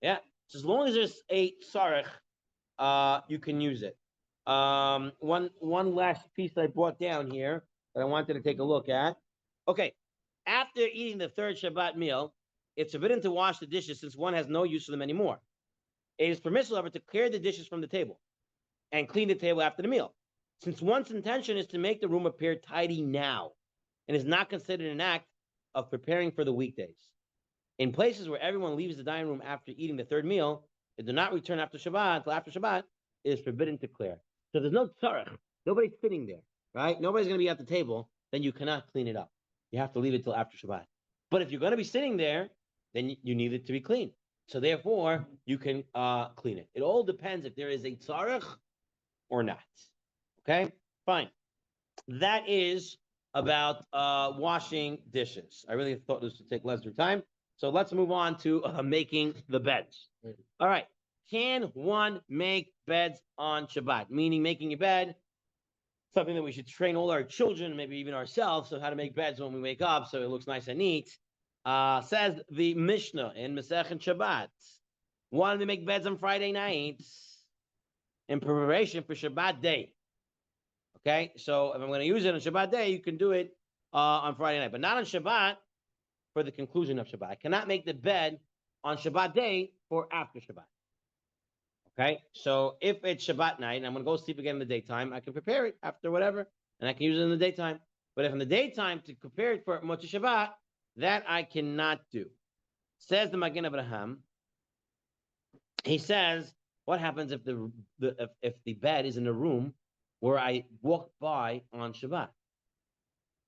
Yeah, so as long as there's a tzarech, you can use it. One last piece I brought down here that I wanted to take a look at. Okay, after eating the third Shabbat meal, it's forbidden to wash the dishes since one has no use for them anymore. It is permissible, however, to clear the dishes from the table and clean the table after the meal, since one's intention is to make the room appear tidy now and is not considered an act of preparing for the weekdays. In places where everyone leaves the dining room after eating the third meal, they do not return after Shabbat until after Shabbat. It is forbidden to clear. So there's no tzarech. Nobody's sitting there, right? Nobody's going to be at the table. Then you cannot clean it up. You have to leave it till after Shabbat. But if you're going to be sitting there, then you need it to be clean. So therefore, you can clean it. It all depends if there is a tzarech or not. Okay, fine. That is about washing dishes. I really thought this would take less time. So let's move on to making the beds. All right. Can one make beds on Shabbat? Meaning making a bed, something that we should train all our children, maybe even ourselves, on how to make beds when we wake up so it looks nice and neat. Says the Mishnah in Masechet Shabbat. One to make beds on Friday nights in preparation for Shabbat day. Okay, so if I'm going to use it on Shabbat day, you can do it on Friday night, but not on Shabbat for the conclusion of Shabbat. I cannot make the bed on Shabbat day for after Shabbat. Okay, so if it's Shabbat night and I'm going to go sleep again in the daytime, I can prepare it after whatever, and I can use it in the daytime. But if in the daytime to prepare it for Motzei Shabbat, that I cannot do. Says the Magen Avraham. He says, what happens if the bed is in a room where I walk by on Shabbat?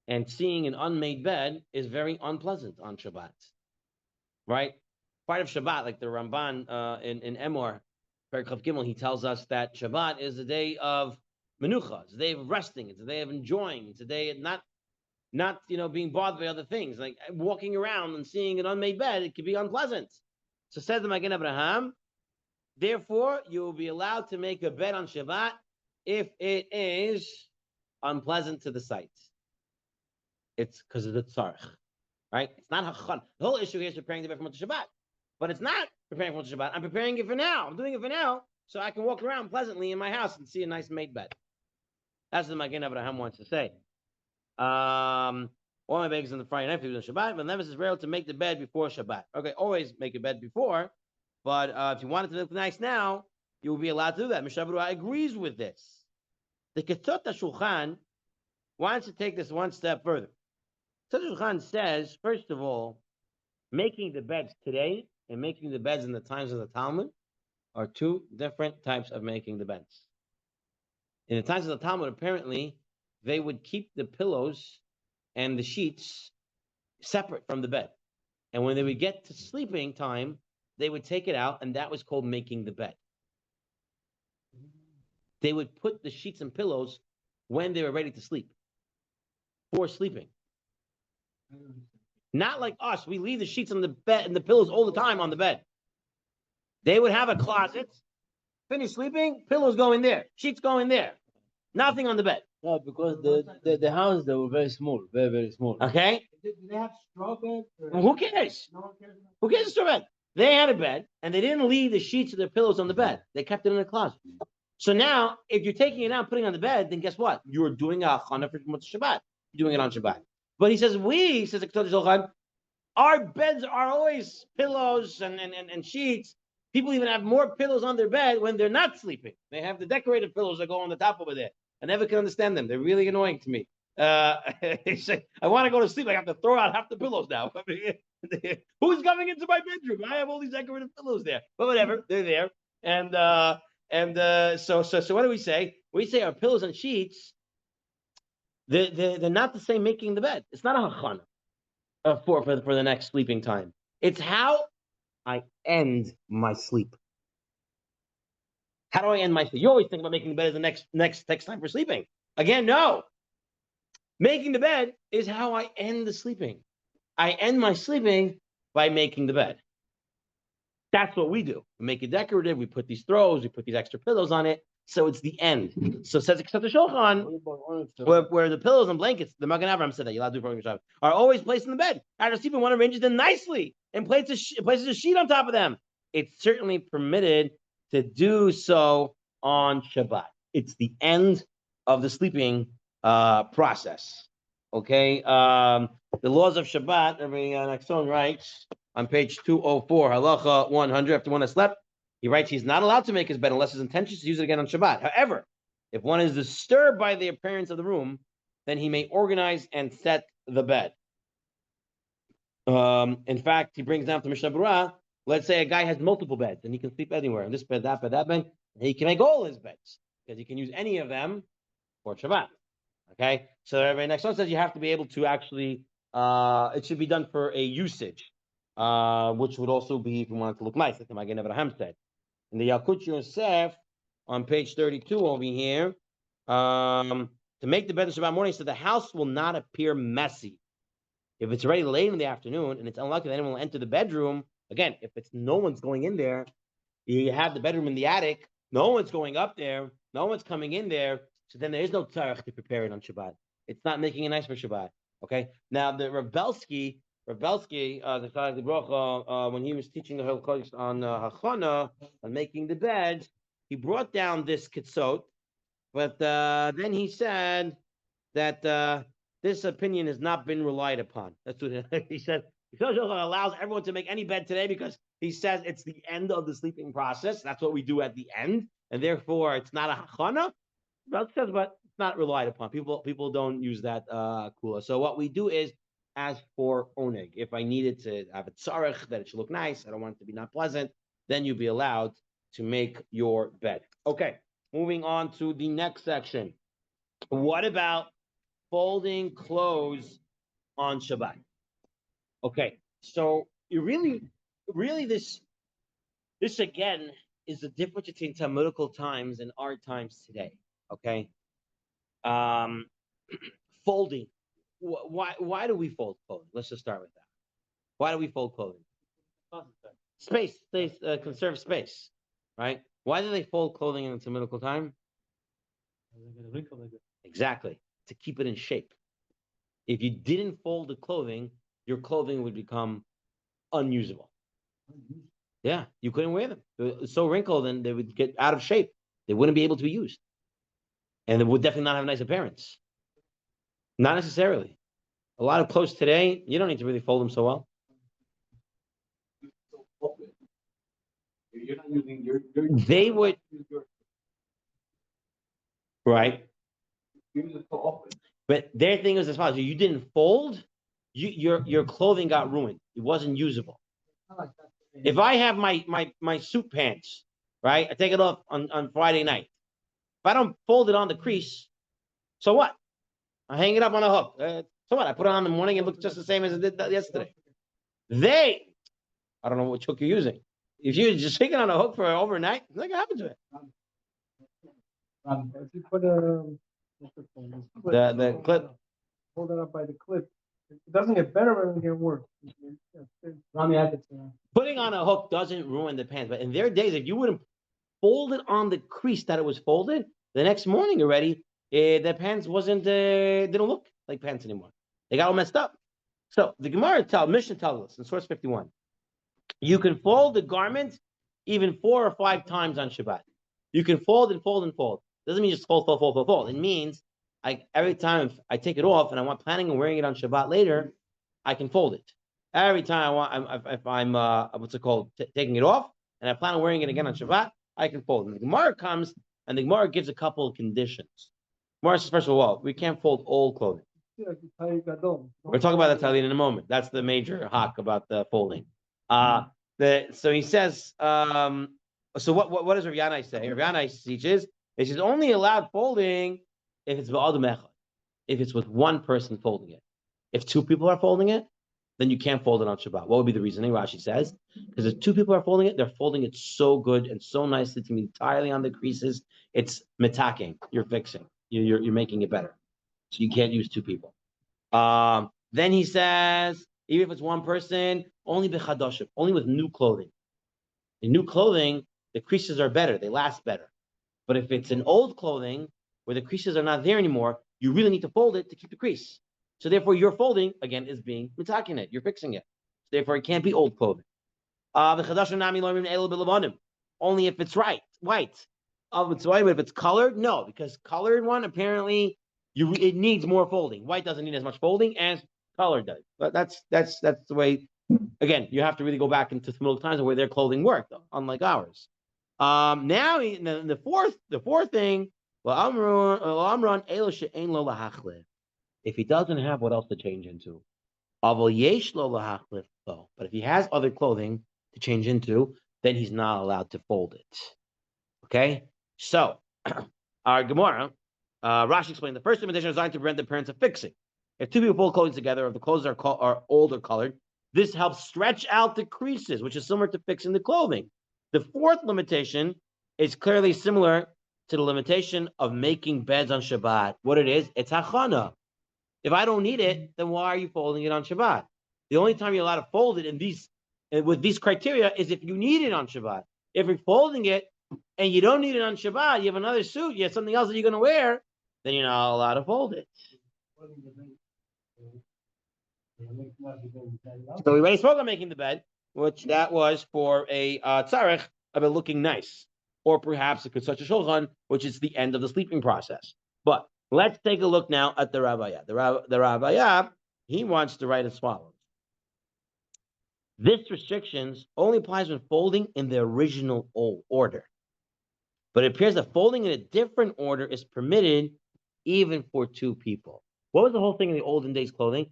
And seeing an unmade bed is very unpleasant on Shabbat, right? Part of Shabbat, like the Ramban in Emor, Perek Gimel, he tells us that Shabbat is a day of menucha, it's a day of resting, it's a day of enjoying, it's a day of not being bothered by other things, like walking around and seeing an unmade bed. It could be unpleasant. So says the Magen Avraham, therefore you will be allowed to make a bed on Shabbat if it is unpleasant to the sight. It's because of the tzarech, right? It's not hachon. The whole issue here is preparing the bed for Motzei Shabbat, but it's not preparing for Motzei Shabbat. I'm preparing it for now. I'm doing it for now so I can walk around pleasantly in my house and see a nice made bed. That's what the Magen Avraham wants to say. All my babies on the Friday night, people on Shabbat, but never is rare to make the bed before Shabbat. Okay, always make a bed before, but if you want it to look nice now, you will be allowed to do that. Mishnah Berurah agrees with this. The Ketzot HaShulchan wants to take this one step further. Ketzot HaShulchan says, first of all, making the beds today and making the beds in the times of the Talmud are two different types of making the beds. In the times of the Talmud, apparently, they would keep the pillows and the sheets separate from the bed. And when they would get to sleeping time, they would take it out, and that was called making the bed. They would put the sheets and pillows when they were ready to sleep, for sleeping. Not like us, we leave the sheets on the bed and the pillows all the time on the bed. They would have a closet, finish sleeping, pillows go in there, sheets go in there, nothing on the bed. No, because the house, they were very small, very, very small. Okay? Do they have straw beds? Well, who cares? No one cares about Who cares about bed? They had a bed, and they didn't leave the sheets or the pillows on the bed. They kept it in the closet. So now, if you're taking it out and putting it on the bed, then guess what? You're doing a chana for Shabbat. You're doing it on Shabbat. But he says, says the Ketuvah Shulchan, our beds are always pillows and sheets. People even have more pillows on their bed when they're not sleeping. They have the decorated pillows that go on the top over there. I never can understand them. They're really annoying to me. They say, I want to go to sleep. I have to throw out half the pillows now. Who's coming into my bedroom? I have all these decorative pillows there. But whatever, they're there. So what do we say? We say our pillows and sheets, they're not the same making the bed. It's not a hachana for the next sleeping time. It's how I end my sleep. How do I end my sleep? You always think about making the bed as the next time for sleeping. Again, no. Making the bed is how I end the sleeping. I end my sleeping by making the bed. That's what we do. We make it decorative. We put these throws. We put these extra pillows on it. So it's the end. So says the Ketuvah Shulchan, where the pillows and blankets, the Magen Avraham said that, you're allowed to do it, are always placed in the bed. After sleeping, one arranges them nicely and places a sheet on top of them. It's certainly permitted to do so on Shabbat. It's the end of the sleeping process. Okay. The laws of Shabbat, Rabbi Nachshon writes on page 204, halacha 100, after one has slept, he writes he's not allowed to make his bed unless his intention is to use it again on Shabbat. However, if one is disturbed by the appearance of the room, then he may organize and set the bed. In fact, he brings down to Mishnah Berurah, let's say a guy has multiple beds and he can sleep anywhere, in this bed, that bed, that bed, and he can make all his beds because he can use any of them for Shabbat. Okay, so the next one says you have to be able to actually, it should be done for a usage, which would also be if you want it to look nice, like the Magen Avraham said. In the Yalkut Yosef, on page 32 over here, to make the bed on Shabbat morning so the house will not appear messy. If it's already late in the afternoon and it's unlikely that anyone will enter the bedroom, again, if it's no one's going in there, you have the bedroom in the attic, no one's going up there, no one's coming in there, so then there is no tzarech to prepare it on Shabbat. It's not making it nice for Shabbat. Okay. Now the Rebelsky, the Tzaddik Bracha, when he was teaching the Halakhos on Hachana, on making the bed, he brought down this kitzot, but then he said that this opinion has not been relied upon. That's what he said. He allows everyone to make any bed today because he says it's the end of the sleeping process. That's what we do at the end, and therefore it's not a hachana. But it's not relied upon. People don't use that kula. So what we do is, as for oneg, if I needed to have a tzarech that it should look nice, I don't want it to be not pleasant, then you'll be allowed to make your bed. Okay, moving on to the next section. What about folding clothes on Shabbat? Okay, so you really this again is the difference between Talmudical times and our times today. Okay, folding. Why do we fold clothing? Let's just start with that. Why do we fold clothing? Space. They conserve space, right? Why do they fold clothing in the Talmudical time? Exactly, to keep it in shape. If you didn't fold the clothing, your clothing would become unusable. Yeah, you couldn't wear them. They're so wrinkled and they would get out of shape. They wouldn't be able to be used. And it would definitely not have a nice appearance. Not necessarily. A lot of clothes today, you don't need to really fold them so well. You're not using your They would, right? Use it so often. But their thing is as follows: you didn't fold, your clothing got ruined. It wasn't usable. If I have my suit pants, right? I take it off on Friday night. If I don't fold it on the crease, so what? I hang it up on a hook. So what? I put it on in the morning, it looks just the same as it did yesterday. I don't know which hook you're using. If you just hang it on a hook for overnight, nothing happens to it. If you put The clip. hold it up by the clip, it doesn't get better, but it doesn't get worse. Rami had it. Putting on a hook doesn't ruin the pants, but in their days, if you wouldn't fold it on the crease that it was folded, the next morning already, the pants didn't look like pants anymore. They got all messed up. So the Mishnah tells us in source 51, you can fold the garment even 4 or 5 times on Shabbat. You can fold and fold and fold. Doesn't mean just fold. It means every time I take it off and I'm planning on wearing it on Shabbat later, I can fold it. Every time if I'm taking it off and I plan on wearing it again on Shabbat, I can fold. And the Gemara comes and the Gemara gives a couple of conditions. Gemara says, first of all, we can't fold old clothing. We're talking about the talit in a moment. That's the major hak about the folding. So he says, so what does Rav Yanai say? Rav Yanai teaches it is only allowed folding if it's ba'adam echad, if it's with one person folding it. If 2 people are folding it, then you can't fold it on Shabbat. What would be the reasoning? Rashi says, because if 2 people are folding it, they're folding it so good and so nicely to be entirely on the creases. It's mitaking. You're fixing. You're making it better. So you can't use 2 people. Then he says, even if it's one person, only b'chadoshim, only with new clothing. In new clothing, the creases are better. They last better. But if it's an old clothing where the creases are not there anymore, you really need to fold it to keep the crease. So therefore, your folding, again, is being mitaking it. You're fixing it. So therefore, it can't be old clothing. Only if it's white. But if it's colored, no, because colored one, apparently, it needs more folding. White doesn't need as much folding as color does. But that's the way. Again, you have to really go back into Middle Times where their clothing worked, unlike ours. Now the fourth thing, if he doesn't have what else to change into, but if he has other clothing to change into, then he's not allowed to fold it. Okay, so our Gemara, Rashi explained the first limitation is designed to prevent the appearance of fixing. If 2 people fold clothing together, if the clothes are old or colored, this helps stretch out the creases, which is similar to fixing the clothing. The fourth limitation is clearly similar to the limitation of making beds on Shabbat. What it is, it's hachana. If I don't need it, then why are you folding it on Shabbat? The only time you're allowed to fold it with these criteria is if you need it on Shabbat. If you're folding it and you don't need it on Shabbat, you have another suit, you have something else that you're going to wear, then you're not allowed to fold it. So we already spoke on making the bed, which that was for a tzarech of it looking nice, or perhaps it could such a shulchan, which is the end of the sleeping process. But let's take a look now at the Rabbayah. The Rabbayah, he wants to write as follows. This restrictions only applies when folding in the original order. But it appears that folding in a different order is permitted even for 2 people. What was the whole thing in the olden days clothing?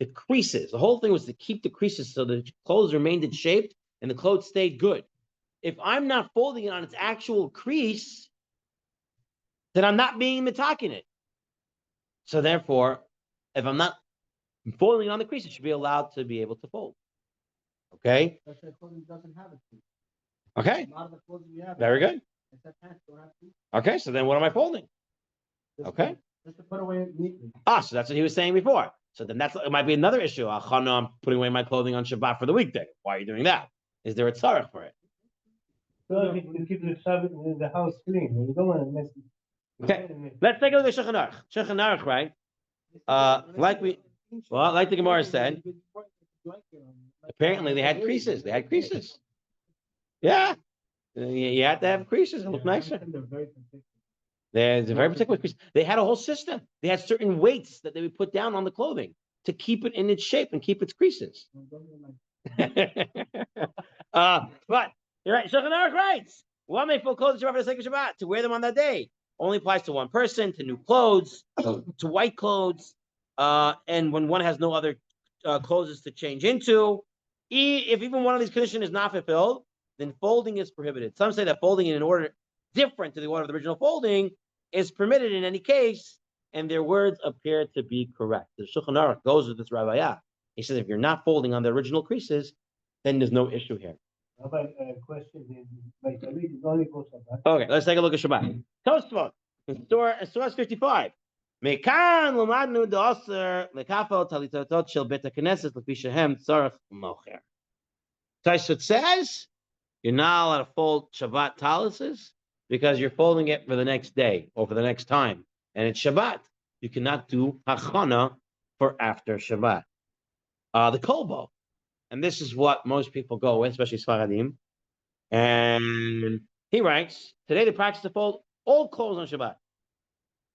The creases. The whole thing was to keep the creases so the clothes remained in shape and the clothes stayed good. If I'm not folding it on its actual crease, then I'm not being mitaking it. So therefore, if I'm not folding it on the crease, it should be allowed to be able to fold. Okay? Okay. Very good. Okay, so then what am I folding? Okay. Just to put away neatly. So that's what he was saying before. So then it might be another issue. I'm putting away my clothing on Shabbat for the weekday. Why are you doing that? Is there a tzarech for it? So you keep the house clean. You don't want to mess it. Okay, let's take a look at Shulchan Aruch. Shulchan Aruch, right? Like the Gemara said, apparently they had creases. Yeah, you had to have creases. It looked nicer. There's a very particular crease. They had a whole system. They had certain weights that they would put down on the clothing to keep it in its shape and keep its creases. But you're right. Shulchan Aruch writes, "One may fold clothes for the sake of Shabbat to wear them on that day. Only applies to one person, to new clothes, to white clothes, and when one has no other clothes to change into. If even one of these conditions is not fulfilled, then folding is prohibited. Some say that folding in an order different to the order of the original folding is permitted in any case, and their words appear to be correct. The Shulchan Aruch goes with this Ravaya. He says if you're not folding on the original creases, then there's no issue here. Rabbi, question is, by Talmud, it only goes Shabbat. Okay, let's take a look at Shabbat. Tosfot, in source 55. Mekan lomadnu da'aser lekafel talitotot shel bet haKnesses lefi shehem tzarech mocher. Tosfot says you're not allowed to fold Shabbat talises because you're folding it for the next day or for the next time, and it's Shabbat. You cannot do hachana for after Shabbat. The kolbo, and this is what most people go with, especially Sfaradim. And he writes, today the practice to fold all clothes on Shabbat.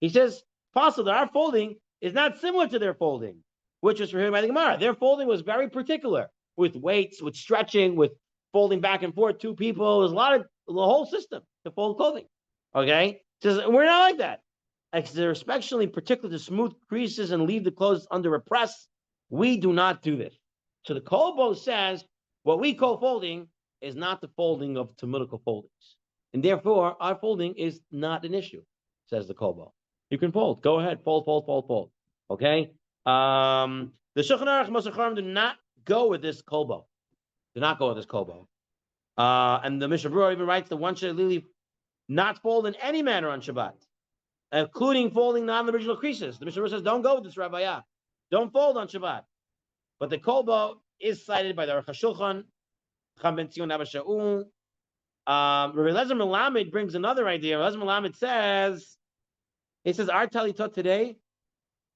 He says, possible that our folding is not similar to their folding, which was prohibited by the Gemara. Their folding was very particular, with weights, with stretching, with folding back and forth, two people. There's the whole system to fold clothing. Okay? He says, we're not like that. They're especially particular to smooth creases and leave the clothes under a press. We do not do this. So the Kolbo says, what we call folding is not the folding of Talmudical foldings. And therefore, our folding is not an issue, says the Kolbo. You can fold. Go ahead. Fold. Okay? The Shulchan Aruch Moshe Chorom do not go with this Kolbo. Do not go with this Kolbo. And the Mishnah Berurah even writes that one should really not fold in any manner on Shabbat, including folding non-original creases. The Mishnah Berurah says, don't go with this Rabbaya. Don't fold on Shabbat. But the Kolbo is cited by the Aruch HaShulchan, Chacham Ben Zion Abba Shaul. Rabbi Eliezer Melamed brings another idea. Rabbi Eliezer Melamed says, our talitot today,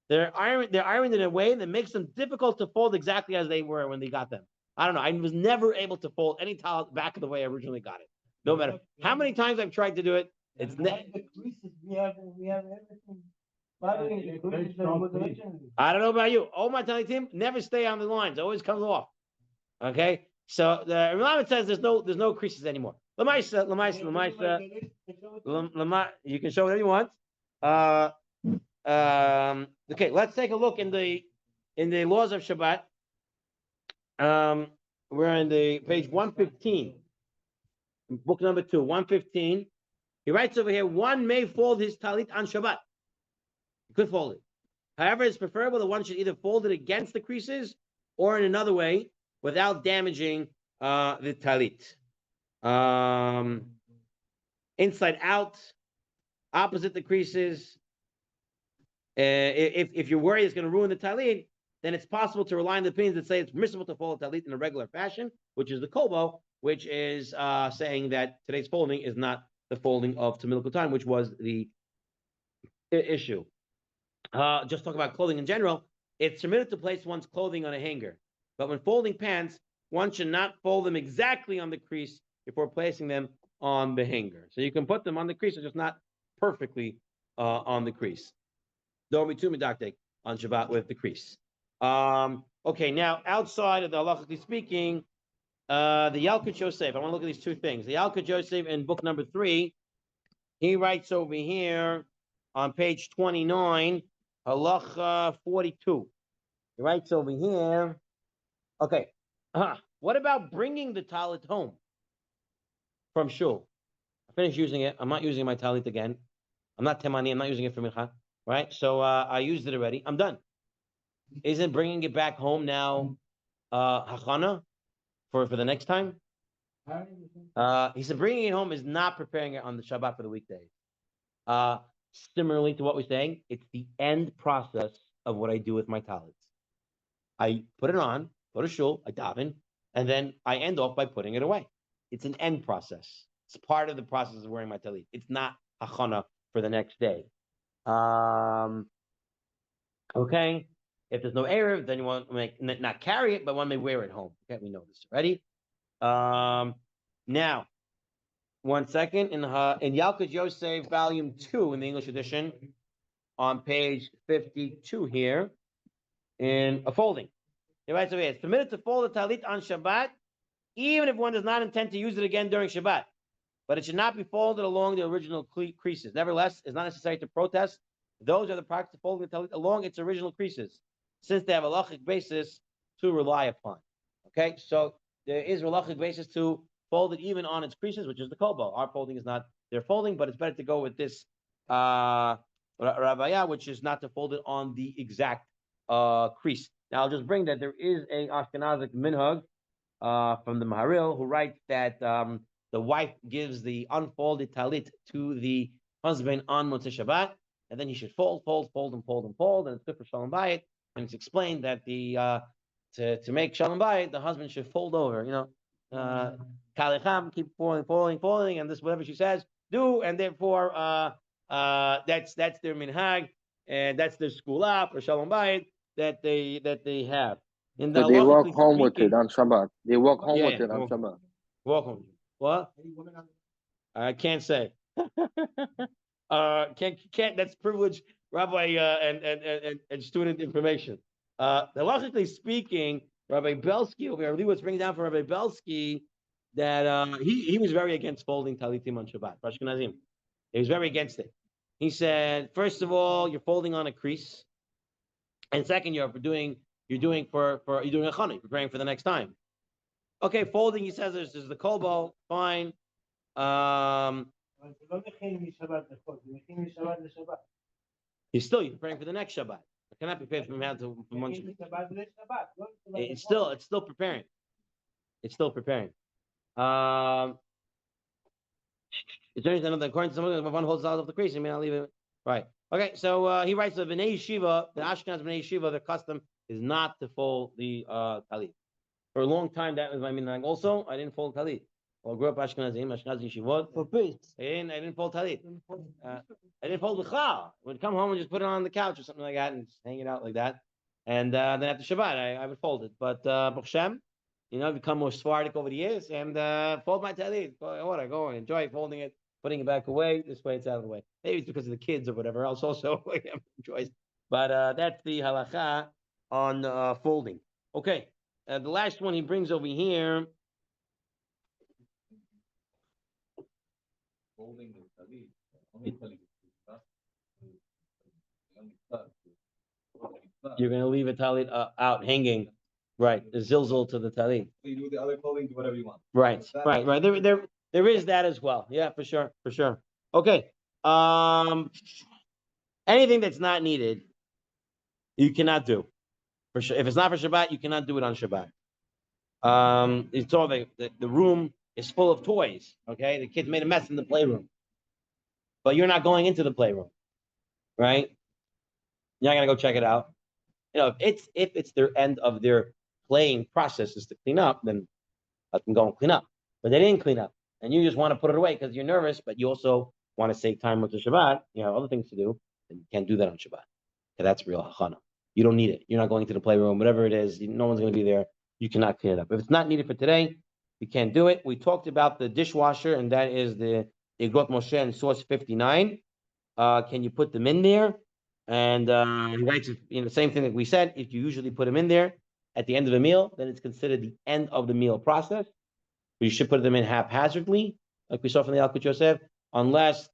they're ironed in a way that makes them difficult to fold exactly as they were when they got them. I don't know. I was never able to fold any towel back of the way I originally got it. No matter how many times I've tried to do it, it's the creases, we have everything. Following the creases that was originally. I don't know about you. All my tally team never stay on the lines. It always comes off. Okay, so the Rambam says there's no creases anymore. Lamaisa. You can show whatever you want. Okay, let's take a look in the laws of Shabbat. We're on the page 115, book number 2, 115. He writes over here, one may fold his talit on Shabbat. You could fold it. However, it's preferable that one should either fold it against the creases or in another way without damaging the talit. Inside out, opposite the creases. If you're worried it's going to ruin the talit, then it's possible to rely on the opinions that say it's permissible to fold a talit in a regular fashion, which is the kolbo, which is saying that today's folding is not the folding of Talmudical time, which was the issue. Just talk about clothing in general. It's permitted to place one's clothing on a hanger, but when folding pants, one should not fold them exactly on the crease before placing them on the hanger. So you can put them on the crease, just not perfectly on the crease. Don't be too medactic on Shabbat with the crease. Okay, now outside of the halachically speaking, the Yalkut Yosef. I want to look at these two things. The Yalkut Yosef in book number 3, he writes over here on page 29, halacha 42. He writes over here. Okay, what about bringing the talit home from shul? I finished using it. I'm not using my talit again. I'm not temani. I'm not using it for mincha. Right? So I used it already. I'm done. Isn't bringing it back home now hachana for the next time? He said bringing it home is not preparing it on the Shabbat for the weekdays. Similarly to what we're saying, it's the end process of what I do with my talits. I put it on, go to shul, I daven, and then I end off by putting it away. It's an end process. It's part of the process of wearing my talit. It's not hachana for the next day. Okay. If there's no erev, then you want to not carry it, but one may wear it home. Okay, we know this already. Now, 1 second. In Yalkut Yosef, volume 2 in the English edition, on page 52 here, in a folding. He writes over here, it's permitted to fold a talit on Shabbat, even if one does not intend to use it again during Shabbat. But it should not be folded along the original creases. Nevertheless, it's not necessary to protest. Those are the practice of folding the talit along its original creases, since they have a halachic basis to rely upon. Okay, so there is a halachic basis to folded even on its creases, which is the kobo. Our folding is not their folding, but it's better to go with this Rabaya, which is not to fold it on the exact crease. Now I'll just bring that there is a Ashkenazic minhag from the Maharil who writes that the wife gives the unfolded talit to the husband on Motzei Shabbat, and then he should fold, and it's good for Shalom Bayit. And it's explained that the to make Shalom Bayit, the husband should fold over, Kalecham, keep falling, and this whatever she says, do, and therefore that's their minhag, and that's their school up or Shalom Bayit that they have. In the So they walk halachically home with it speaking- on Shabbat. They walk home Yeah, with yeah, it on walk- Shabbat. Welcome. What? I can't say. Can't. That's privilege, Rabbi, and student information. Logically speaking, Rabbi Belsky over here, what's bringing down from Rabbi Belsky that he was very against folding talitim on Shabbat. Ashkenazim. He was very against it. He said, first of all, you're folding on a crease, and second, you're doing a chana, preparing for the next time. Okay, folding. He says there's the kobo, fine. You're preparing for the next Shabbat. It cannot be prepared from now to from one Shabbat. It's still preparing. It's still preparing. It's another according to someone if one holds out of the crease, I mean I'll leave it. Right. Okay, so he writes the Bnei Yeshiva, the Ashkenaz Bnei Yeshiva, their custom is not to fold the talit. For a long time, that was my minhag. Also, I didn't fold talit. Well, I grew up Ashkenaz Yeshivot. For peace. I didn't fold talit. I didn't fold b'chal. Would come home and just put it on the couch or something like that and just hang it out like that. And then after Shabbat, I would fold it. But B'Shem, I've become more Sephardic over the years and fold my talit. I go and enjoy folding it, putting it back away. This way it's out of the way. Maybe it's because of the kids or whatever else also. Choice. But that's the halacha on folding. Okay. The last one he brings over here. Holding the talit, only talit. You're going to leave a talit out hanging. Right. The zilzal to the talit. You do the other clothing, do whatever you want. Right. There is that as well. Yeah, for sure. Okay. Anything that's not needed, you cannot do. For sure. If it's not for Shabbat, you cannot do it on Shabbat. It's all the room is full of toys. Okay, the kids made a mess in the playroom, but you're not going into the playroom, right? You're not gonna go check it out. If it's their end of their playing process is to clean up, then let them go and clean up. But they didn't clean up, and you just want to put it away because you're nervous, but you also want to save time with the Shabbat. You have other things to do, and you can't do that on Shabbat. Okay, that's real hachana. You don't need it. You're not going to the playroom, whatever it is. No one's going to be there. You cannot clean it up. If it's not needed for today, you can't do it. We talked about the dishwasher, and that is the Igrot Moshe and source 59. Can you put them in there? And he writes, the same thing that we said. If you usually put them in there at the end of a meal, then it's considered the end of the meal process. But you should put them in haphazardly, like we saw from the Yalkut Yosef, unless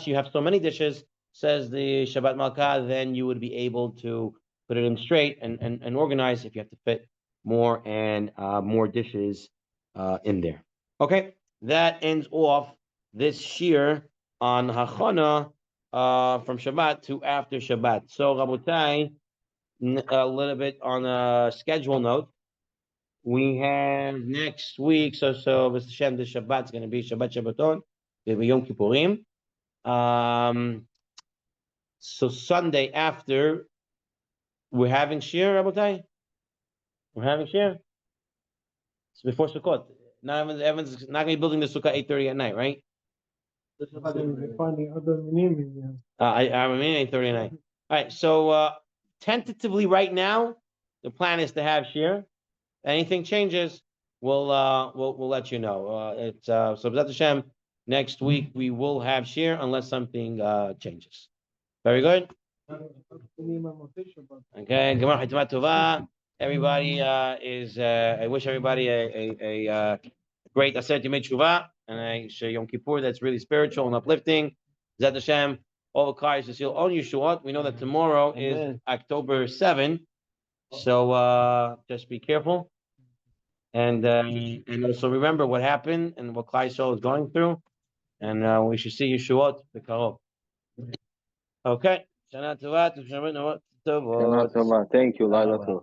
you have so many dishes, says the Shabbat Malkah, then you would be able to put it in straight and organize if you have to fit more and more dishes in there. Okay, that ends off this shear on Hachana from Shabbat to after Shabbat. So Rabotai, a little bit on a schedule note. We have next week, so Mr. Shem, the Shabbat is going to be Shabbat Shabbaton, it'll be Yom Kippurim. So Sunday after, we're having Shir, Rabotai? We're having Shir? It's before Sukkot. Everyone's not going to be building the Sukkah 8:30 at night, right? Finding other meaning. I mean 8:30 at night. All right, so tentatively right now, the plan is to have Shir. Anything changes, we'll let you know. It's so B'ezrat Hashem, next week we will have Shir unless something changes. Very good. Okay, Gemara Chitma Tova. Everybody I wish everybody a great Aseret Yemei Tshuva and a Yom Kippur that's really spiritual and uplifting. B'ezrat Hashem, all Kais to seal all Yeshuot. We know that tomorrow is October 7, so just be careful. and also remember what happened and what Klal Yisrael is going through, and we should see Yeshuot b'karov. Okay. Shana tova, Thank you, Laila.